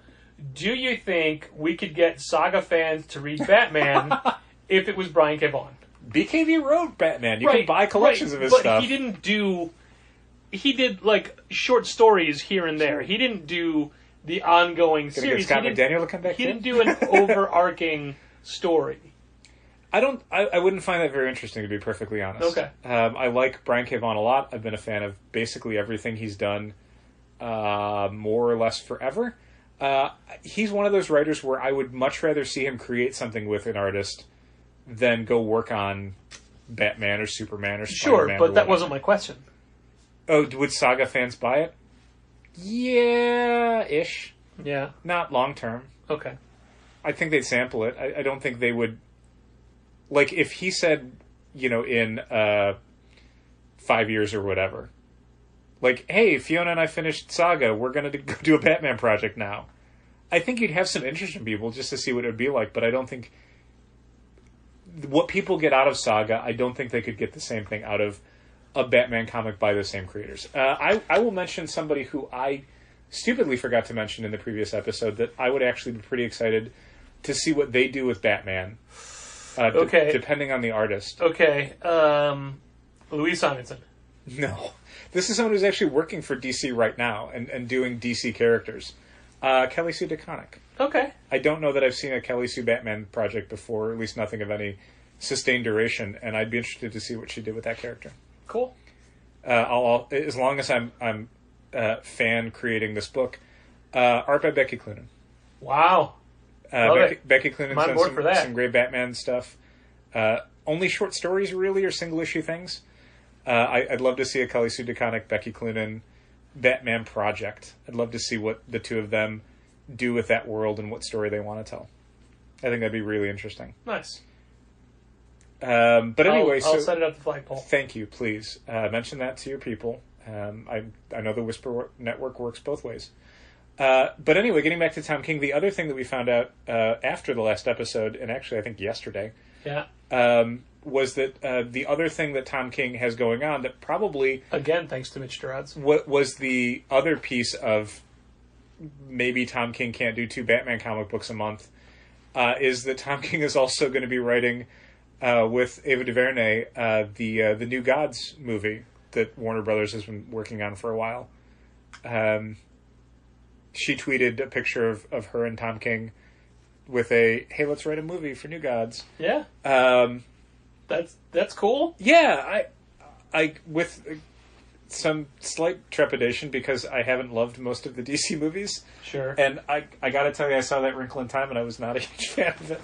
do you think we could get Saga fans to read Batman if it was Brian K. Vaughan? BKV wrote Batman. You can buy collections of his stuff. But he didn't do... He did, short stories here and there. He didn't do... the ongoing series. Scott McDaniel to come back. He didn't do an overarching story. I wouldn't find that very interesting, to be perfectly honest. Okay. I like Brian K. Vaughan a lot. I've been a fan of basically everything he's done, more or less forever. He's one of those writers where I would much rather see him create something with an artist than go work on Batman or Superman or Spider-Man. Sure, but that wasn't my question. Oh, would Saga fans buy it? Yeah-ish. Yeah. Not long term. Okay. I think they'd sample it. I don't think they would... Like, if he said, in 5 years or whatever, like, hey, Fiona and I finished Saga, we're going to go do a Batman project now. I think you'd have some interest in people just to see what it would be like, but I don't think... What people get out of Saga, I don't think they could get the same thing out of a Batman comic by the same creators. I will mention somebody who I stupidly forgot to mention in the previous episode that I would actually be pretty excited to see what they do with Batman. Okay. Depending on the artist. Okay. Louise Simonson. No. This is someone who's actually working for DC right now and doing DC characters. Kelly Sue DeConnick. Okay. I don't know that I've seen a Kelly Sue Batman project before, or at least nothing of any sustained duration, and I'd be interested to see what she did with that character. Cool. As long as I'm fan creating this book. Art by Becky Cloonan. Wow. Becky Cloonan's I'm on board for done that. some great Batman stuff. Only short stories, really, or single-issue things. I'd love to see a Kelly Sue DeConnick, Becky Cloonan Batman project. I'd love to see what the two of them do with that world and what story they want to tell. I think that'd be really interesting. Nice. But anyway, I'll set it up the flagpole. Thank you, please. Mention that to your people. I know the Whisper Network works both ways. But anyway, getting back to Tom King, the other thing that we found out after the last episode, and actually I think yesterday, was that the other thing that Tom King has going on that probably... Again, thanks to Mitch Gerads. What was the other piece of maybe Tom King can't do 2 Batman comic books a month, is that Tom King is also going to be writing with Ava DuVernay the New Gods movie that Warner Brothers has been working on for a while. She tweeted a picture of her and Tom King with a, hey, let's write a movie for New Gods. Yeah. That's cool. Yeah, I with some slight trepidation because I haven't loved most of the DC movies. Sure. And I gotta tell you, I saw that Wrinkle in Time and I was not a huge fan of it.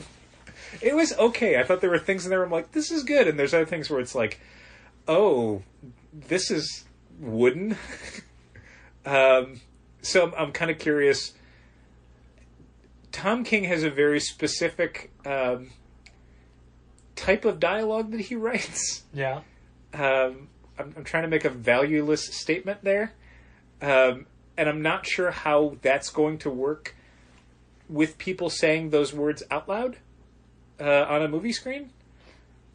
It was okay. I thought there were things in there where I'm like, this is good. And there's other things where it's like, oh, this is wooden. So I'm kind of curious. Tom King has a very specific type of dialogue that he writes. Yeah. I'm trying to make a valueless statement there. And I'm not sure how that's going to work with people saying those words out loud on a movie screen.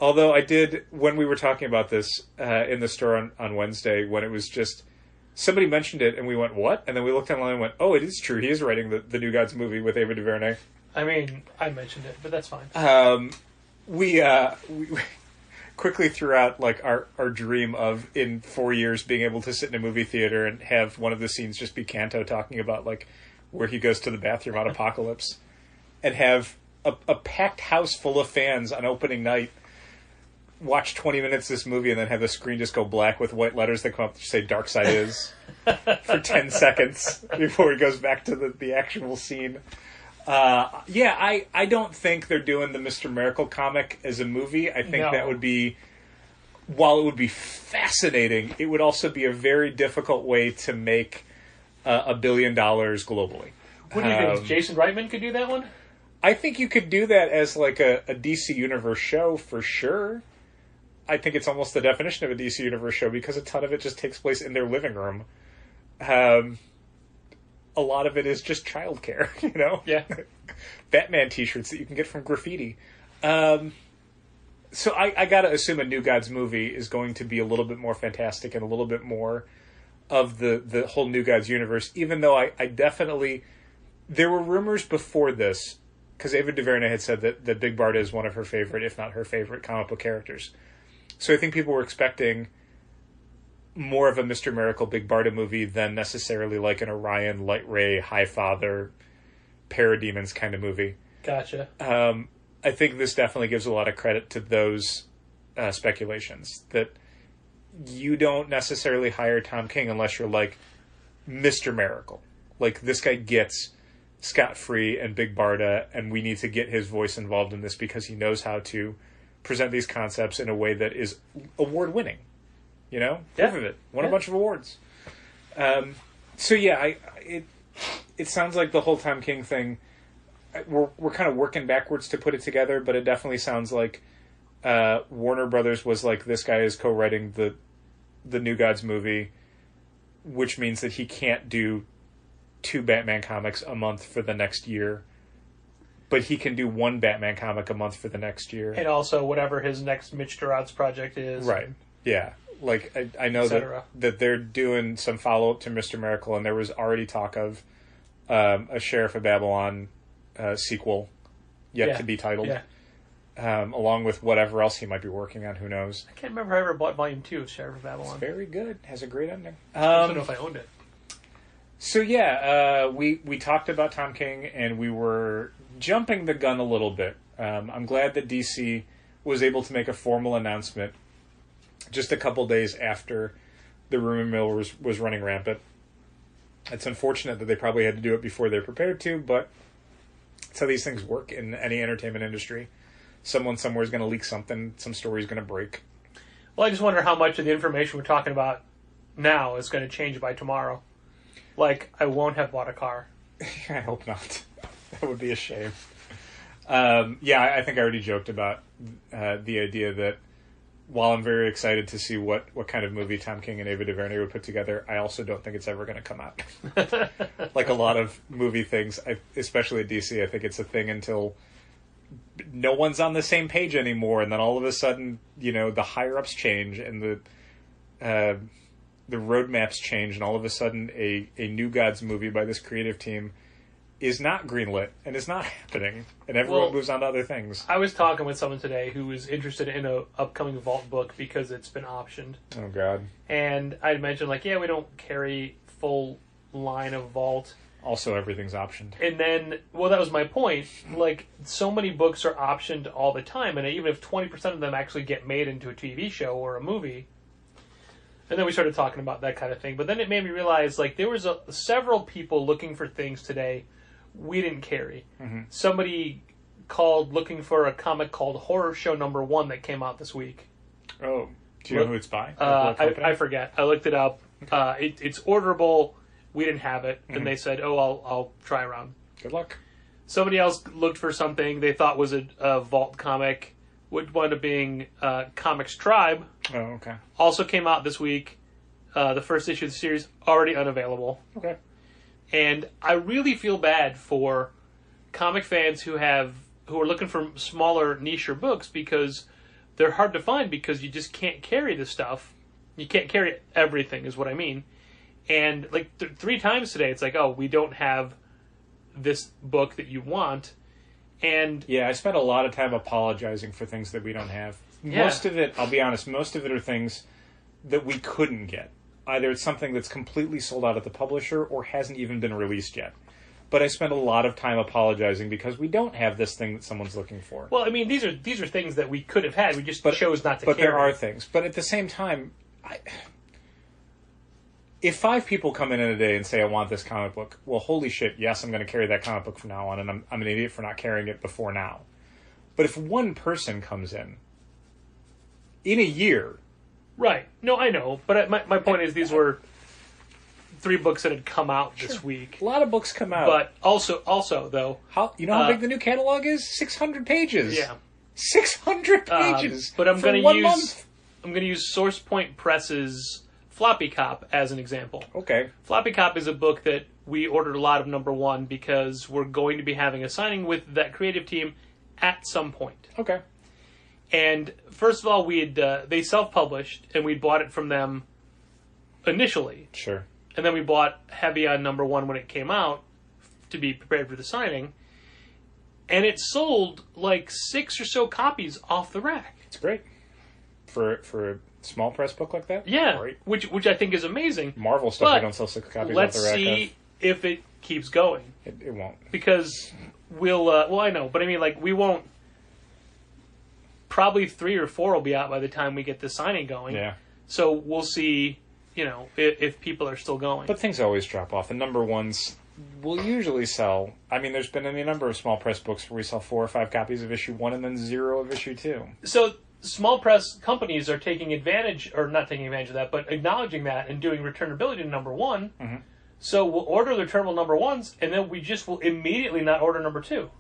Although I did, when we were talking about this in the store on Wednesday, when it was just... Somebody mentioned it, and we went, what? And then we looked online and went, oh, it is true. He is writing the New Gods movie with Ava DuVernay. I mean, I mentioned it, but that's fine. We quickly threw out like our dream of, in 4 years, being able to sit in a movie theater and have one of the scenes just be Kanto talking about like where he goes to the bathroom on Apocalypse, and have a packed house full of fans on opening night watch 20 minutes of this movie and then have the screen just go black with white letters that come up to say Dark Side Is for 10 seconds before he goes back to the actual scene. I don't think they're doing the Mr. Miracle comic as a movie. I think that would be, while it would be fascinating, it would also be a very difficult way to make $1 billion globally. What do you think? Jason Reitman could do that one? I think you could do that as like a DC Universe show for sure. I think it's almost the definition of a DC Universe show because a ton of it just takes place in their living room. A lot of it is just childcare, you know? Yeah. Batman t-shirts that you can get from graffiti. So I gotta assume a New Gods movie is going to be a little bit more fantastic and a little bit more of the whole New Gods universe, even though I definitely... There were rumors before this, because Ava DuVernay had said that Big Barda is one of her favorite, if not her favorite, comic book characters. So I think people were expecting more of a Mr. Miracle Big Barda movie than necessarily like an Orion, Light Ray, High Father, Parademons kind of movie. Gotcha. I think this definitely gives a lot of credit to those speculations, that you don't necessarily hire Tom King unless you're like Mr. Miracle. Like, this guy gets scot-free and Big Barda, and we need to get his voice involved in this because he knows how to present these concepts in a way that is award-winning. You know, Yeah. proof of it. Won a Yeah. bunch of awards. So yeah, it sounds like the whole Tom King thing. We're kind of working backwards to put it together, but it definitely sounds like Warner Brothers was like, this guy is co-writing the New Gods movie, which means that he can't do 2 Batman comics a month for the next year, but he can do 1 Batman comic a month for the next year. And also whatever his next Mitch Gerads project is. Right. Yeah. Like, I know that they're doing some follow-up to Mr. Miracle, and there was already talk of a Sheriff of Babylon sequel yet to be titled. Yeah. Along with whatever else he might be working on, who knows. I can't remember if I ever bought Volume 2 of Sheriff of Babylon. It's very good. Has a great ending. I don't know if I owned it. So yeah, we talked about Tom King, and we were jumping the gun a little bit. I'm glad that DC was able to make a formal announcement just a couple days after the rumor mill was running rampant. It's unfortunate that they probably had to do it before they're prepared to, but it's how these things work in any entertainment industry. Someone somewhere is going to leak something, some story is going to break. Well, I just wonder how much of the information we're talking about now is going to change by tomorrow. Like, I won't have bought a car. I hope not. That would be a shame. Yeah, I think I already joked about the idea that while I'm very excited to see what kind of movie Tom King and Ava DuVernay would put together, I also don't think it's ever going to come out. Like a lot of movie things, especially at DC, I think it's a thing until no one's on the same page anymore, and then all of a sudden, you know, the higher-ups change, and the roadmaps change, and all of a sudden a New Gods movie by this creative team is not greenlit, and is not happening, and everyone moves on to other things. I was talking with someone today who was interested in an upcoming Vault book because it's been optioned. Oh, God. And I'd mentioned, like, yeah, we don't carry full line of Vault. Also, everything's optioned. And then, well, that was my point. Like, so many books are optioned all the time, and even if 20% of them actually get made into a TV show or a movie, and then we started talking about that kind of thing. But then it made me realize, like, there was several people looking for things today we didn't carry. Mm-hmm. Somebody called looking for a comic called Horror Show number 1 that came out this week. Oh, do you know who it's by? I forget. I looked it up. It's orderable. We didn't have it, and they said, "Oh, I'll try around." Good luck. Somebody else looked for something they thought was a Vault comic, which wound up being Comics Tribe. Oh, okay. Also came out this week. The first issue of the series already unavailable. Okay. And I really feel bad for comic fans who are looking for smaller, niche books, because they're hard to find because you just can't carry this stuff. You can't carry everything, is what I mean. And like 3 times today, it's like, oh, we don't have this book that you want. And yeah, I spent a lot of time apologizing for things that we don't have. Yeah. Most of it, I'll be honest, most of it are things that we couldn't get. Either it's something that's completely sold out at the publisher or hasn't even been released yet. But I spent a lot of time apologizing because we don't have this thing that someone's looking for. well, I mean, these are things that we could have had. We just chose not to. But carry. there are things. But at the same time, if 5 people come in a day and say, I want this comic book, well, holy shit, yes, I'm going to carry that comic book from now on, and I'm an idiot for not carrying it before now. But if one person comes in a year... Right. No, I know. But my point is, these were 3 books that had come out this week. A lot of books come out. But also though... How big the new catalog is? 600 pages. Yeah. 600 pages. But I'm going to use Source Point Press's Floppy Cop as an example. Okay. Floppy Cop is a book that we ordered a lot of number 1 because we're going to be having a signing with that creative team at some point. Okay. And first of all, they self-published, and we bought it from them initially. Sure. And then we bought heavy on number 1 when it came out to be prepared for the signing. And it sold like 6 or so copies off the rack. It's great. For a small press book like that? Yeah. Great. Which I think is amazing. Marvel stuff, they don't sell 6 copies off the rack. Let's see if it keeps going. It won't. Because well, I know, but I mean, like, we won't. Probably 3 or 4 will be out by the time we get the signing going. Yeah. So we'll see, if people are still going. But things always drop off. And number 1s will usually sell. I mean, there's been any number of small press books where we sell 4 or 5 copies of issue 1 and then 0 of issue 2. So small press companies are taking advantage, or not taking advantage of that, but acknowledging that and doing returnability to number one. Mm-hmm. So we'll order the returnable number ones, and then we just will immediately not order number two.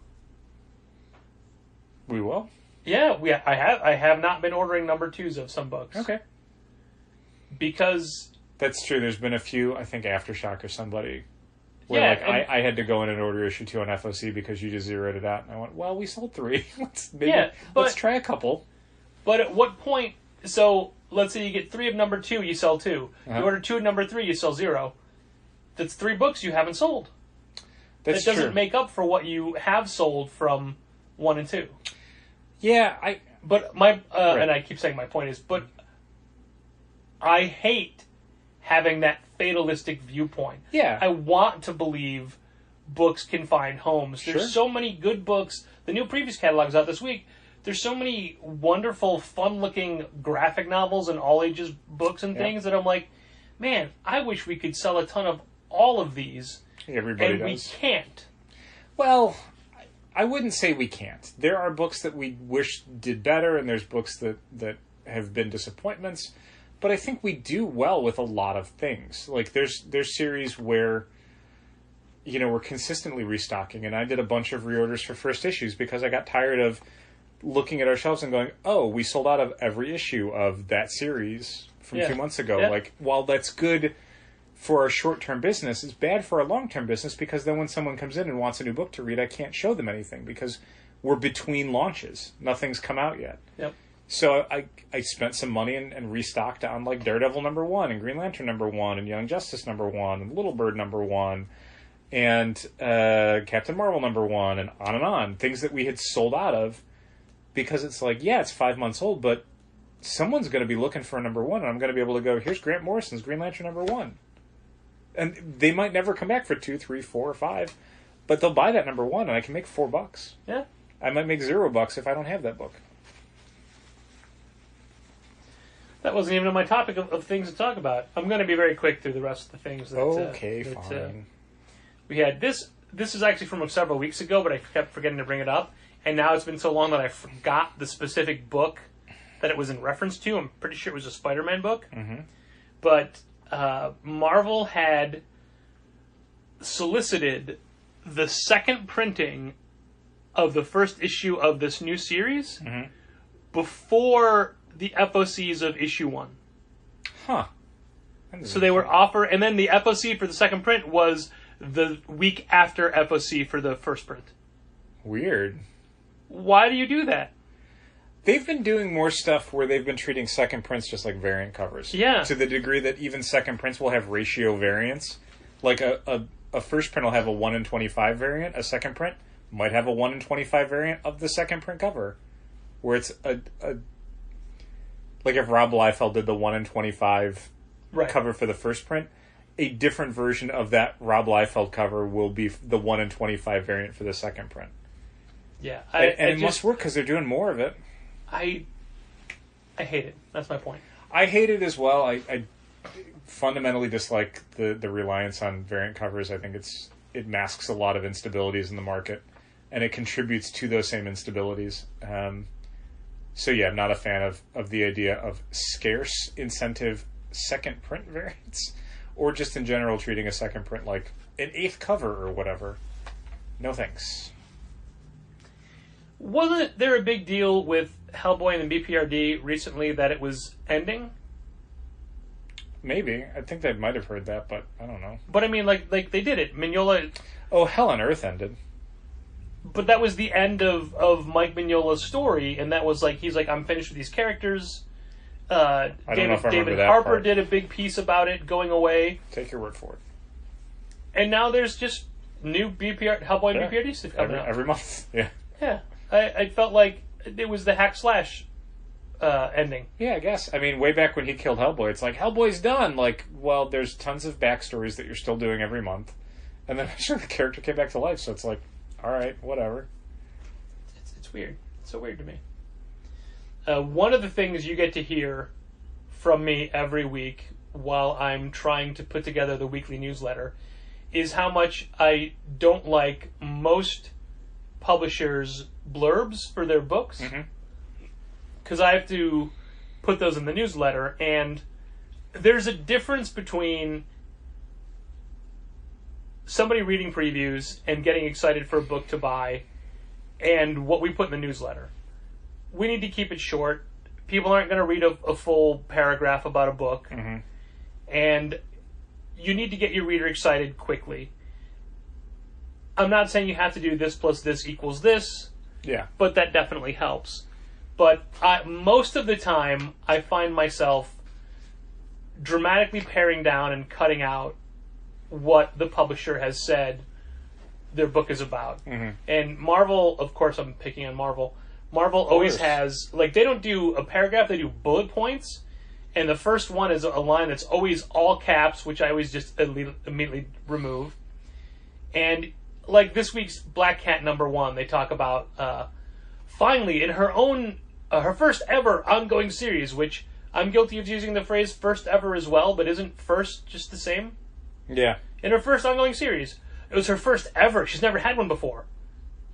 We will? Yeah, I have not been ordering number twos of some books. Okay. Because... That's true. There's been a few, I think Aftershock or somebody, where I had to go in and order issue 2 on FOC because you just zeroed it out. And I went, well, we sold 3. Let's try a couple. But at what point... So, let's say you get 3 of number 2, you sell 2. Uh-huh. You order 2 of number 3, you sell 0. That's 3 books you haven't sold. That doesn't make up for what you have sold from 1 and 2. Yeah, But my... And I keep saying my point is, but I hate having that fatalistic viewpoint. Yeah. I want to believe books can find homes. There's Sure. so many good books. The new previous catalog's out this week. There's so many wonderful, fun-looking graphic novels and all-ages books and things that I'm like, man, I wish we could sell a ton of all of these. Everybody and does. we can't. Well, I wouldn't say we can't. There are books that we wish did better, and there's books that have been disappointments. But I think we do well with a lot of things. Like, there's series where, we're consistently restocking, and I did a bunch of reorders for first issues because I got tired of looking at our shelves and going, oh, we sold out of every issue of that series from 2 months ago. Yeah. Like, while that's good for our short-term business, it's bad for our long-term business because then when someone comes in and wants a new book to read, I can't show them anything because we're between launches. Nothing's come out yet. Yep. So I spent some money and restocked on like Daredevil #1 and Green Lantern #1 and Young Justice #1 and Little Bird #1 and Captain Marvel #1 and on. Things that we had sold out of because it's like, yeah, it's 5 months old, but someone's going to be looking for a #1 and I'm going to be able to go, here's Grant Morrison's Green Lantern #1. And they might never come back for 2, 3, 4, or 5, but they'll buy that #1 and I can make $4. Yeah. I might make $0 if I don't have that book. That wasn't even on my topic of things to talk about. I'm going to be very quick through the rest of the things that... Fine. We had this. This is actually from several weeks ago, but I kept forgetting to bring it up. And now it's been so long that I forgot the specific book that it was in reference to. I'm pretty sure it was a Spider-Man book. Mm-hmm. But Marvel had solicited the second printing of the first issue of this new series before the FOCs of issue 1. Huh. So they were and then the FOC for the second print was the week after FOC for the first print. Weird. Why do you do that? They've been doing more stuff where they've been treating second prints just like variant covers. Yeah. To the degree that even second prints will have ratio variants. Like a first print will have a 1 in 25 variant. A second print might have a 1 in 25 variant of the second print cover. Where it's like if Rob Liefeld did the 1 in 25 cover for the first print, a different version of that Rob Liefeld cover will be the 1 in 25 variant for the second print. Yeah. It must work because they're doing more of it. I hate it. That's my point. I hate it as well. I fundamentally dislike the reliance on variant covers. I think it masks a lot of instabilities in the market, and it contributes to those same instabilities. So yeah, I'm not a fan of the idea of scarce incentive second print variants, or just in general treating a second print like an 8th cover or whatever. No thanks. Wasn't there a big deal with Hellboy and the BPRD recently that it was ending? Maybe. I think they might have heard that, but I don't know. But I mean, like they did it. Mignola... Oh, Hell on Earth ended. But that was the end of Mike Mignola's story, and that was like, he's like, I'm finished with these characters. I don't know if I remember David that Harper part. did a big piece about it going away. Take your word for it. And now there's just new Hellboy and BPRD stuff coming out. Every month, yeah. Yeah. I felt like it was the hack slash ending. Yeah, I guess. I mean, way back when he killed Hellboy, it's like, Hellboy's done. Like, well, there's tons of backstories that you're still doing every month. And then sure, the character came back to life, so it's like, all right, whatever. It's weird. It's so weird to me. One of the things you get to hear from me every week while I'm trying to put together the weekly newsletter is how much I don't like most publishers' blurbs for their books. Mm-hmm. because I have to put those in the newsletter, and there's a difference between somebody reading previews and getting excited for a book to buy and what we put in the newsletter. We need to keep it short. People aren't going to read a full paragraph about a book. Mm-hmm. And you need to get your reader excited quickly. I'm not saying you have to do this plus this equals this. Yeah. But that definitely helps. But most of the time, I find myself dramatically paring down and cutting out what the publisher has said their book is about. Mm-hmm. And Marvel, of course I'm picking on Marvel, Marvel always has, like, they don't do a paragraph, they do bullet points, and the first one is a line that's always all caps, which I always just immediately remove. And, like, this week's Black Cat #1, they talk about, finally, in her own, her first ever ongoing series, which I'm guilty of using the phrase first ever as well, but isn't first just the same? Yeah. In her first ongoing series. It was her first ever. She's never had one before.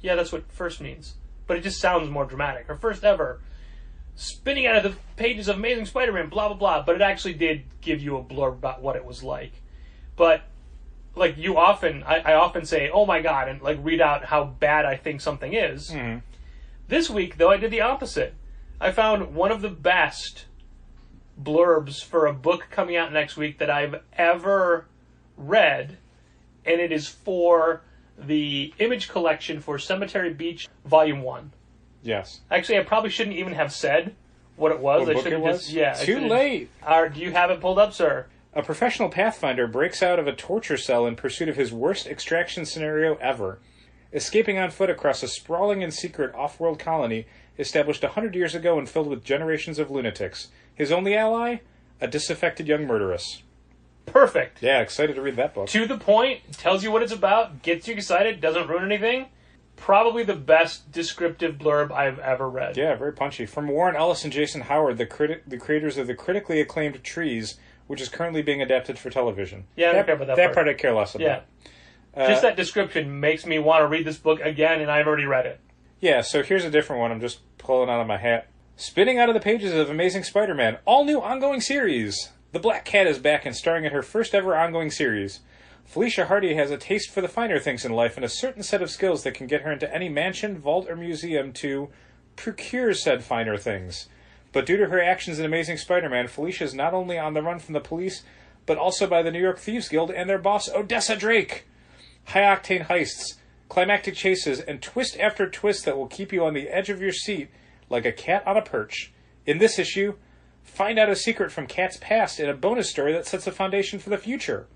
Yeah, that's what first means. But it just sounds more dramatic. Her first ever. Spinning out of the pages of Amazing Spider-Man, blah, blah, blah. But it actually did give you a blurb about what it was like. But, like, I often say, oh my god, and, like, read out how bad I think something is. Mm-hmm. This week, though, I did the opposite. I found one of the best blurbs for a book coming out next week that I've ever read, and it is for the image collection for Cemetery Beach Volume 1. Yes. Actually, I probably shouldn't even have said what it was. What I book should it have was? just... Yeah. Too late. Do you have it pulled up, sir? A professional pathfinder breaks out of a torture cell in pursuit of his worst extraction scenario ever. Escaping on foot across a sprawling and secret off-world colony established 100 years ago and filled with generations of lunatics. His only ally? A disaffected young murderess. Perfect. Yeah, excited to read that book. To the point, tells you what it's about, gets you excited, doesn't ruin anything. Probably the best descriptive blurb I've ever read. Yeah, very punchy. From Warren Ellis and Jason Howard, the creators of the critically acclaimed Trees, which is currently being adapted for television. Yeah, I don't care about that part. That part I care less about. Yeah. Just that description makes me want to read this book again, and I've already read it. Yeah, so here's a different one I'm just pulling out of my hat. Spinning out of the pages of Amazing Spider-Man, all new ongoing series. The Black Cat is back and starring in her first ever ongoing series. Felicia Hardy has a taste for the finer things in life and a certain set of skills that can get her into any mansion, vault, or museum to procure said finer things. But due to her actions in Amazing Spider-Man, Felicia is not only on the run from the police, but also by the New York Thieves Guild and their boss, Odessa Drake. High-octane heists, climactic chases, and twist after twist that will keep you on the edge of your seat like a cat on a perch. In this issue, find out a secret from Cat's past in a bonus story that sets a foundation for the future.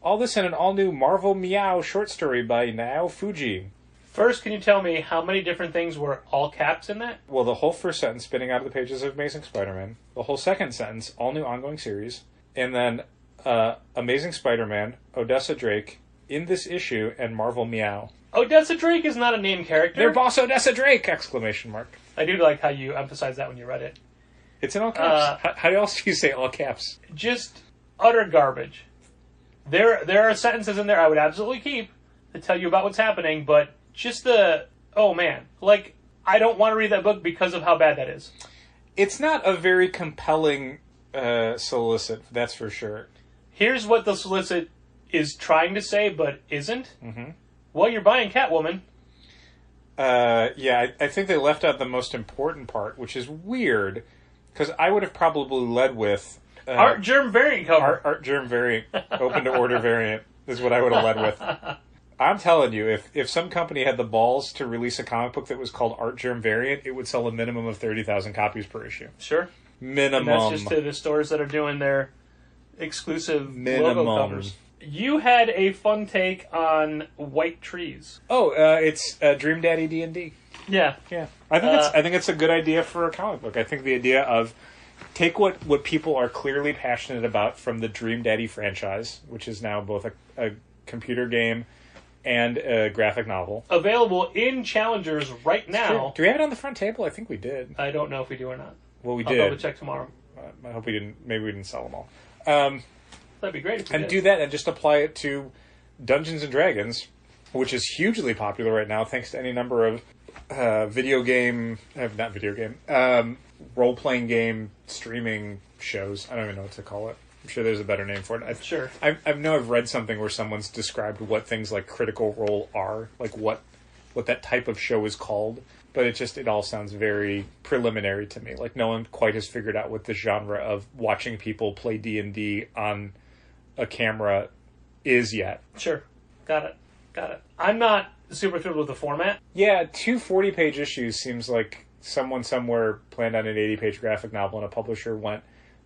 All this in an all-new Marvel Meow short story by Nao Fuji. First, can you tell me how many different things were all caps in that? Well, the whole first sentence, spinning out of the pages of Amazing Spider-Man. The whole second sentence, all new ongoing series. And then Amazing Spider-Man, Odessa Drake, in this issue, and Marvel Meow. Odessa Drake is not a named character. Their boss, Odessa Drake! Exclamation mark. I do like how you emphasize that when you read it. It's in all caps. How else do you say all caps? Just utter garbage. There are sentences in there I would absolutely keep to tell you about what's happening, but just oh man. Like, I don't want to read that book because of how bad that is. It's not a very compelling solicit, that's for sure. Here's what the solicit is trying to say, but isn't. Mm-hmm. Well, you're buying Catwoman. Yeah, I think they left out the most important part, which is weird, because I would have probably led with... Art Germ variant cover. Art Germ variant, open to order variant, is what I would have led with. I'm telling you, if some company had the balls to release a comic book that was called Art Germ variant, it would sell a minimum of 30,000 copies per issue. Sure. Minimum. And that's just to the stores that are doing their exclusive logo covers. You had a fun take on White Trees. Oh, it's Dream Daddy D&D. Yeah. Yeah. I think it's a good idea for a comic book. I think the idea of take what people are clearly passionate about from the Dream Daddy franchise, which is now both a computer game and a graphic novel. Available in Challengers right now. Do we have it on the front table? I think we did. I don't know if we do or not. Well, we did. I'll double check tomorrow. I hope we didn't. Maybe we didn't sell them all. That'd be great if we did. Do that and just apply it to Dungeons and Dragons, which is hugely popular right now, thanks to any number of role-playing game streaming shows. I don't even know what to call it. I'm sure there's a better name for it. Sure. I know I've read something where someone's described what things like Critical Role are, like what that type of show is called, but it all sounds very preliminary to me. Like no one quite has figured out what the genre of watching people play D&D on a camera is yet. Sure. Got it. I'm not super thrilled with the format. Yeah, 2 40-page issues seems like someone somewhere planned on an 80-page graphic novel and a publisher went,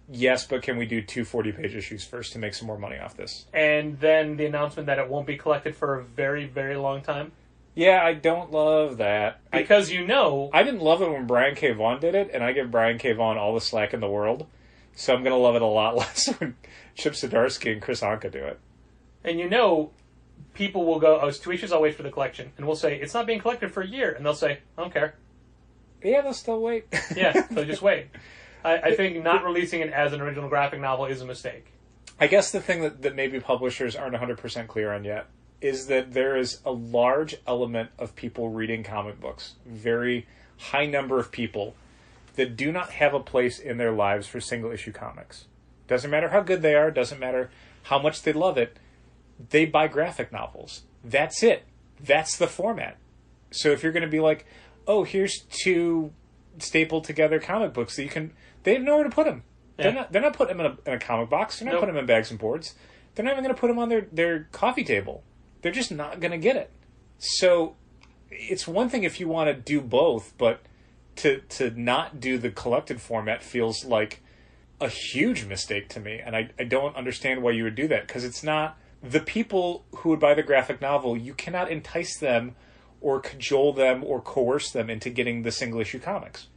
yes, but can we do 2 40-page issues first to make some more money off this? And then the announcement that it won't be collected for a very, very long time. Yeah, I don't love that. Because I didn't love it when Brian K. Vaughan did it, and I give Brian K. Vaughan all the slack in the world, so I'm going to love it a lot less when Chip Zdarsky and Chris Anka do it. And people will go, it's 2 issues, I'll wait for the collection. And we'll say, it's not being collected for a year. And they'll say, I don't care. Yeah, they'll still wait. Yeah, they'll just wait. I think not releasing it as an original graphic novel is a mistake. I guess the thing that maybe publishers aren't 100% clear on yet is that there is a large element of people reading comic books, very high number of people, that do not have a place in their lives for single-issue comics. Doesn't matter how good they are, doesn't matter how much they love it, they buy graphic novels. That's it. That's the format. So if you're going to be like, oh, here's 2 stapled together comic books that you can... They have nowhere to put them. Yeah. They're not putting them in a comic box. They're not putting them in bags and boards. They're not even going to put them on their coffee table. They're just not going to get it. So it's one thing if you want to do both, but to not do the collected format feels like a huge mistake to me. And I don't understand why you would do that, because it's not... The people who would buy the graphic novel, you cannot entice them or cajole them or coerce them into getting the single-issue comics.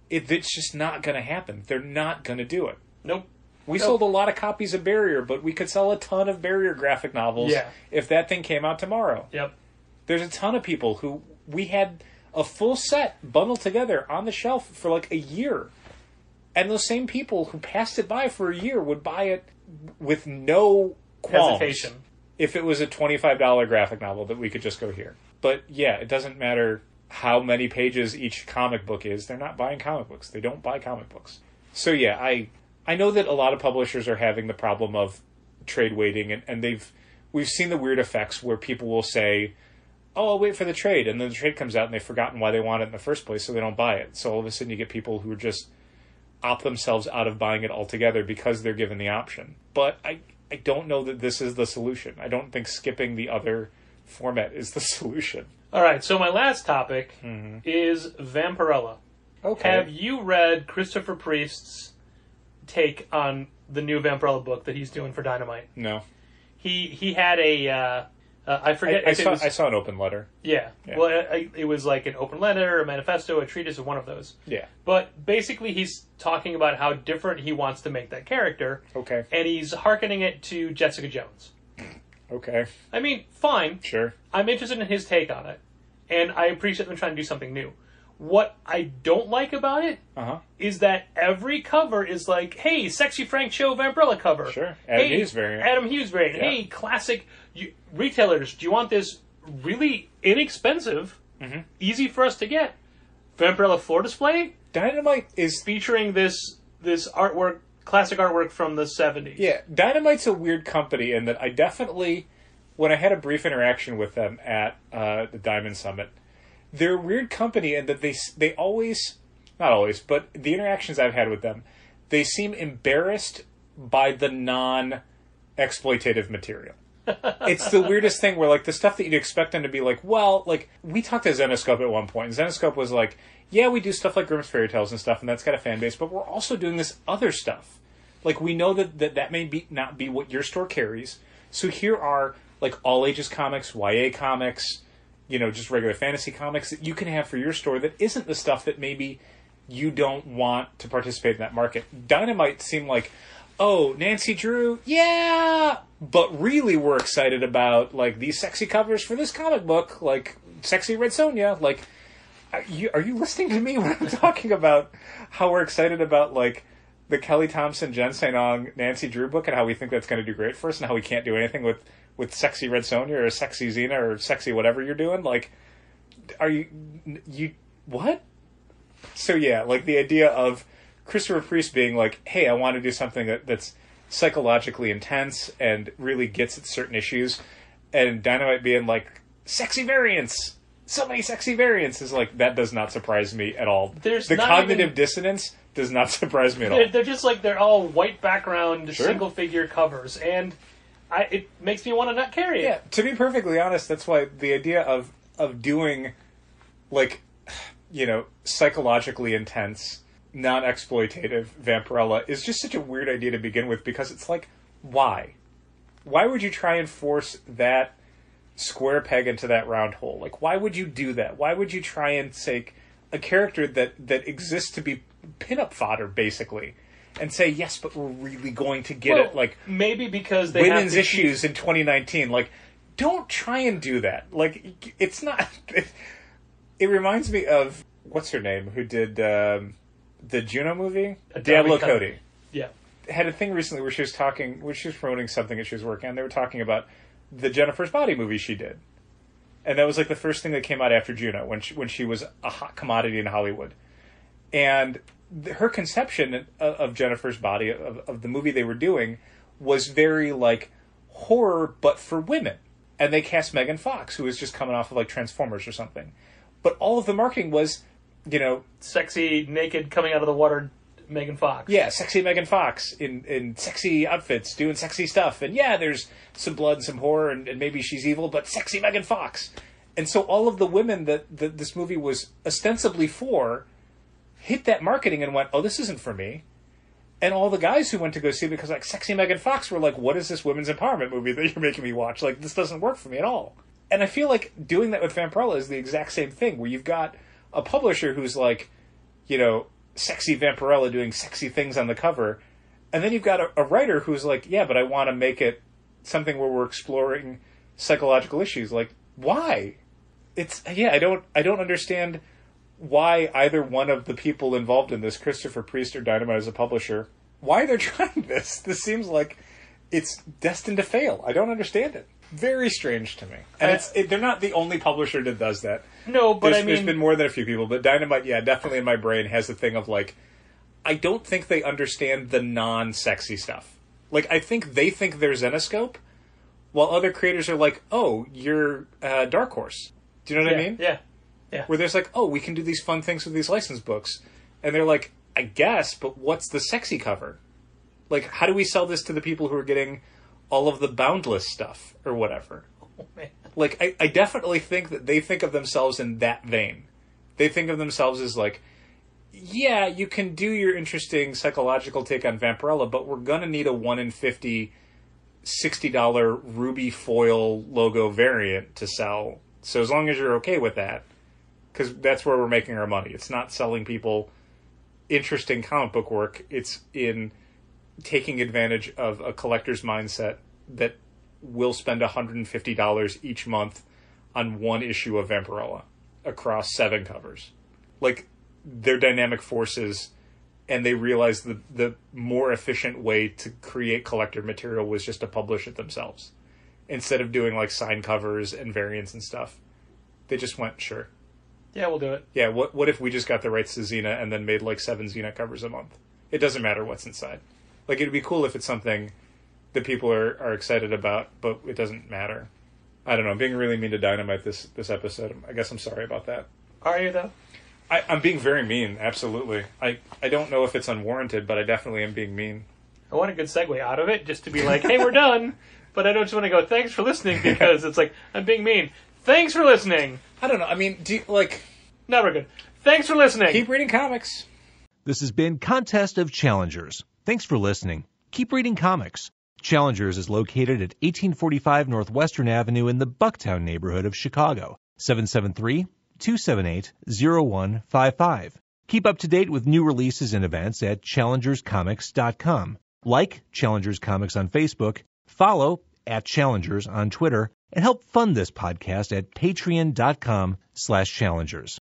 It's just not going to happen. They're not going to do it. Nope. We sold a lot of copies of Barrier, but we could sell a ton of Barrier graphic novels if that thing came out tomorrow. Yep. There's a ton of people who... We had a full set bundled together on the shelf for like a year. And those same people who passed it by for a year would buy it with no qualms. Hesitation. If it was a $25 graphic novel that we could just go here. But yeah, it doesn't matter how many pages each comic book is. They're not buying comic books. They don't buy comic books. So yeah, I know that a lot of publishers are having the problem of trade waiting, and we've seen the weird effects where people will say, oh, I'll wait for the trade, and then the trade comes out and they've forgotten why they want it in the first place, so they don't buy it. So all of a sudden you get people who just opt themselves out of buying it altogether because they're given the option. But I don't know that this is the solution. I don't think skipping the other format is the solution. All right, so my last topic is Vampirella. Okay. Have you read Christopher Priest's take on the new Vampirella book that he's doing for Dynamite? No. He had a... I forget. I saw an open letter. Yeah. Well, it was like an open letter, a manifesto, a treatise, or one of those. Yeah. But basically, he's talking about how different he wants to make that character. Okay. And he's hearkening it to Jessica Jones. Okay. I mean, fine. Sure. I'm interested in his take on it, and I appreciate them trying to do something new. What I don't like about it is that every cover is like, hey, sexy Frank Cho Vampirella cover. Sure. Adam Hughes variant. Yeah. Hey, classic retailers, do you want this really inexpensive, easy for us to get Vampirella floor display? Dynamite is featuring this artwork, classic artwork from the 70s. Yeah, Dynamite's a weird company in that I definitely, when I had a brief interaction with them at the Diamond Summit, they're a weird company in that they always, not always, but the interactions I've had with them, they seem embarrassed by the non-exploitative material. It's the weirdest thing where, like, the stuff that you'd expect them to be like, well, like, we talked to Zenoscope at one point, and Zenoscope was like, yeah, we do stuff like Grimm's Fairy Tales and stuff, and that's got a fan base, but we're also doing this other stuff. Like, we know that may not be what your store carries, so here are, like, all-ages comics, YA comics, just regular fantasy comics that you can have for your store that isn't the stuff that maybe you don't want to participate in that market. Dynamite seemed like, oh, Nancy Drew, yeah, but really we're excited about, like, these sexy covers for this comic book, like Sexy Red Sonja. Like, are you listening to me when I'm talking about how we're excited about, like, the Kelly Thompson, Jen St. Ong, Nancy Drew book and how we think that's going to do great for us and how we can't do anything with Sexy Red Sonja or Sexy Xena or Sexy whatever you're doing? Like, are you what? So yeah, like the idea of Christopher Priest being like, hey, I want to do something that's psychologically intense and really gets at certain issues, and Dynamite being like, sexy variants, so many sexy variants, is like, that does not surprise me at all. The cognitive dissonance does not surprise me at all. They're just like, they're all white background, single figure covers, and it makes me want to not carry it. Yeah, to be perfectly honest, that's why the idea of doing, like, you know, psychologically intense, non-exploitative Vampirella is just such a weird idea to begin with, because it's like, why? Why would you try and force that square peg into that round hole? Like, why would you do that? Why would you try and take a character that exists to be pinup fodder, basically, and say, yes, but we're really going to get it, like, maybe because they women's issues in 2019. Like, don't try and do that. Like, it's not... It reminds me of, what's her name, who did the Juno movie? Diablo Cody. Yeah. Had a thing recently where she was promoting something that she was working on. They were talking about the Jennifer's Body movie she did. And that was like the first thing that came out after Juno, when she was a hot commodity in Hollywood. And her conception of Jennifer's Body, of the movie they were doing, was very like horror, but for women. And they cast Megan Fox, who was just coming off of like Transformers or something. But all of the marketing was, you know... sexy, naked, coming out of the water Megan Fox. Yeah, sexy Megan Fox in sexy outfits, doing sexy stuff. And yeah, there's some blood and some horror, and maybe she's evil, but sexy Megan Fox. And so all of the women that this movie was ostensibly for hit that marketing and went, oh, this isn't for me. And all the guys who went to go see it because, like, sexy Megan Fox were like, what is this women's empowerment movie that you're making me watch? Like, this doesn't work for me at all. And I feel like doing that with Vampirella is the exact same thing, where you've got a publisher who's like, you know, sexy Vampirella doing sexy things on the cover, and then you've got a writer who's like, yeah, but I want to make it something where we're exploring psychological issues. Like, why? I don't understand why either one of the people involved in this, Christopher Priest or Dynamite as a publisher, why they're trying this. This seems like it's destined to fail. I don't understand it. Very strange to me. And they're not the only publisher that does that. No, but there's been more than a few people. But Dynamite, yeah, definitely in my brain has the thing of, like, I don't think they understand the non-sexy stuff. Like, I think they think they're Zenoscope, while other creators are like, oh, you're Dark Horse. Do you know what I mean? Yeah. Where there's like, oh, we can do these fun things with these licensed books. And they're like, I guess, but what's the sexy cover? Like, how do we sell this to the people who are getting all of the Boundless stuff or whatever? Oh, man. Like, I definitely think that they think of themselves in that vein. They think of themselves as like, yeah, you can do your interesting psychological take on Vampirella, but we're going to need a 1 in 50 $60 ruby foil logo variant to sell. So as long as you're okay with that, because that's where we're making our money. It's not selling people interesting comic book work. It's in taking advantage of a collector's mindset that will spend $150 each month on one issue of Vampirella across 7 covers. Like, they're dynamic forces, and they realize the more efficient way to create collector material was just to publish it themselves. Instead of doing, like, signed covers and variants and stuff. They just went, sure. Yeah, we'll do it. Yeah, what if we just got the rights to Xena and then made, like, 7 Xena covers a month? It doesn't matter what's inside. Like, it'd be cool if it's something that people are excited about, but it doesn't matter. I don't know. I'm being really mean to Dynamite this episode. I guess I'm sorry about that. Are you, though? I'm being very mean, absolutely. I don't know if it's unwarranted, but I definitely am being mean. I want a good segue out of it, just to be like, hey, we're done. But I don't just want to go, thanks for listening, because it's like, I'm being mean. Thanks for listening. I don't know. I mean, do you, like... No, we're good. Thanks for listening. Keep reading comics. This has been Contest of Challengers. Thanks for listening. Keep reading comics. Challengers is located at 1845 Northwestern Avenue in the Bucktown neighborhood of Chicago. 773-278-0155. Keep up to date with new releases and events at challengerscomics.com. Like Challengers Comics on Facebook, follow @Challengers on Twitter, and help fund this podcast at patreon.com/challengers.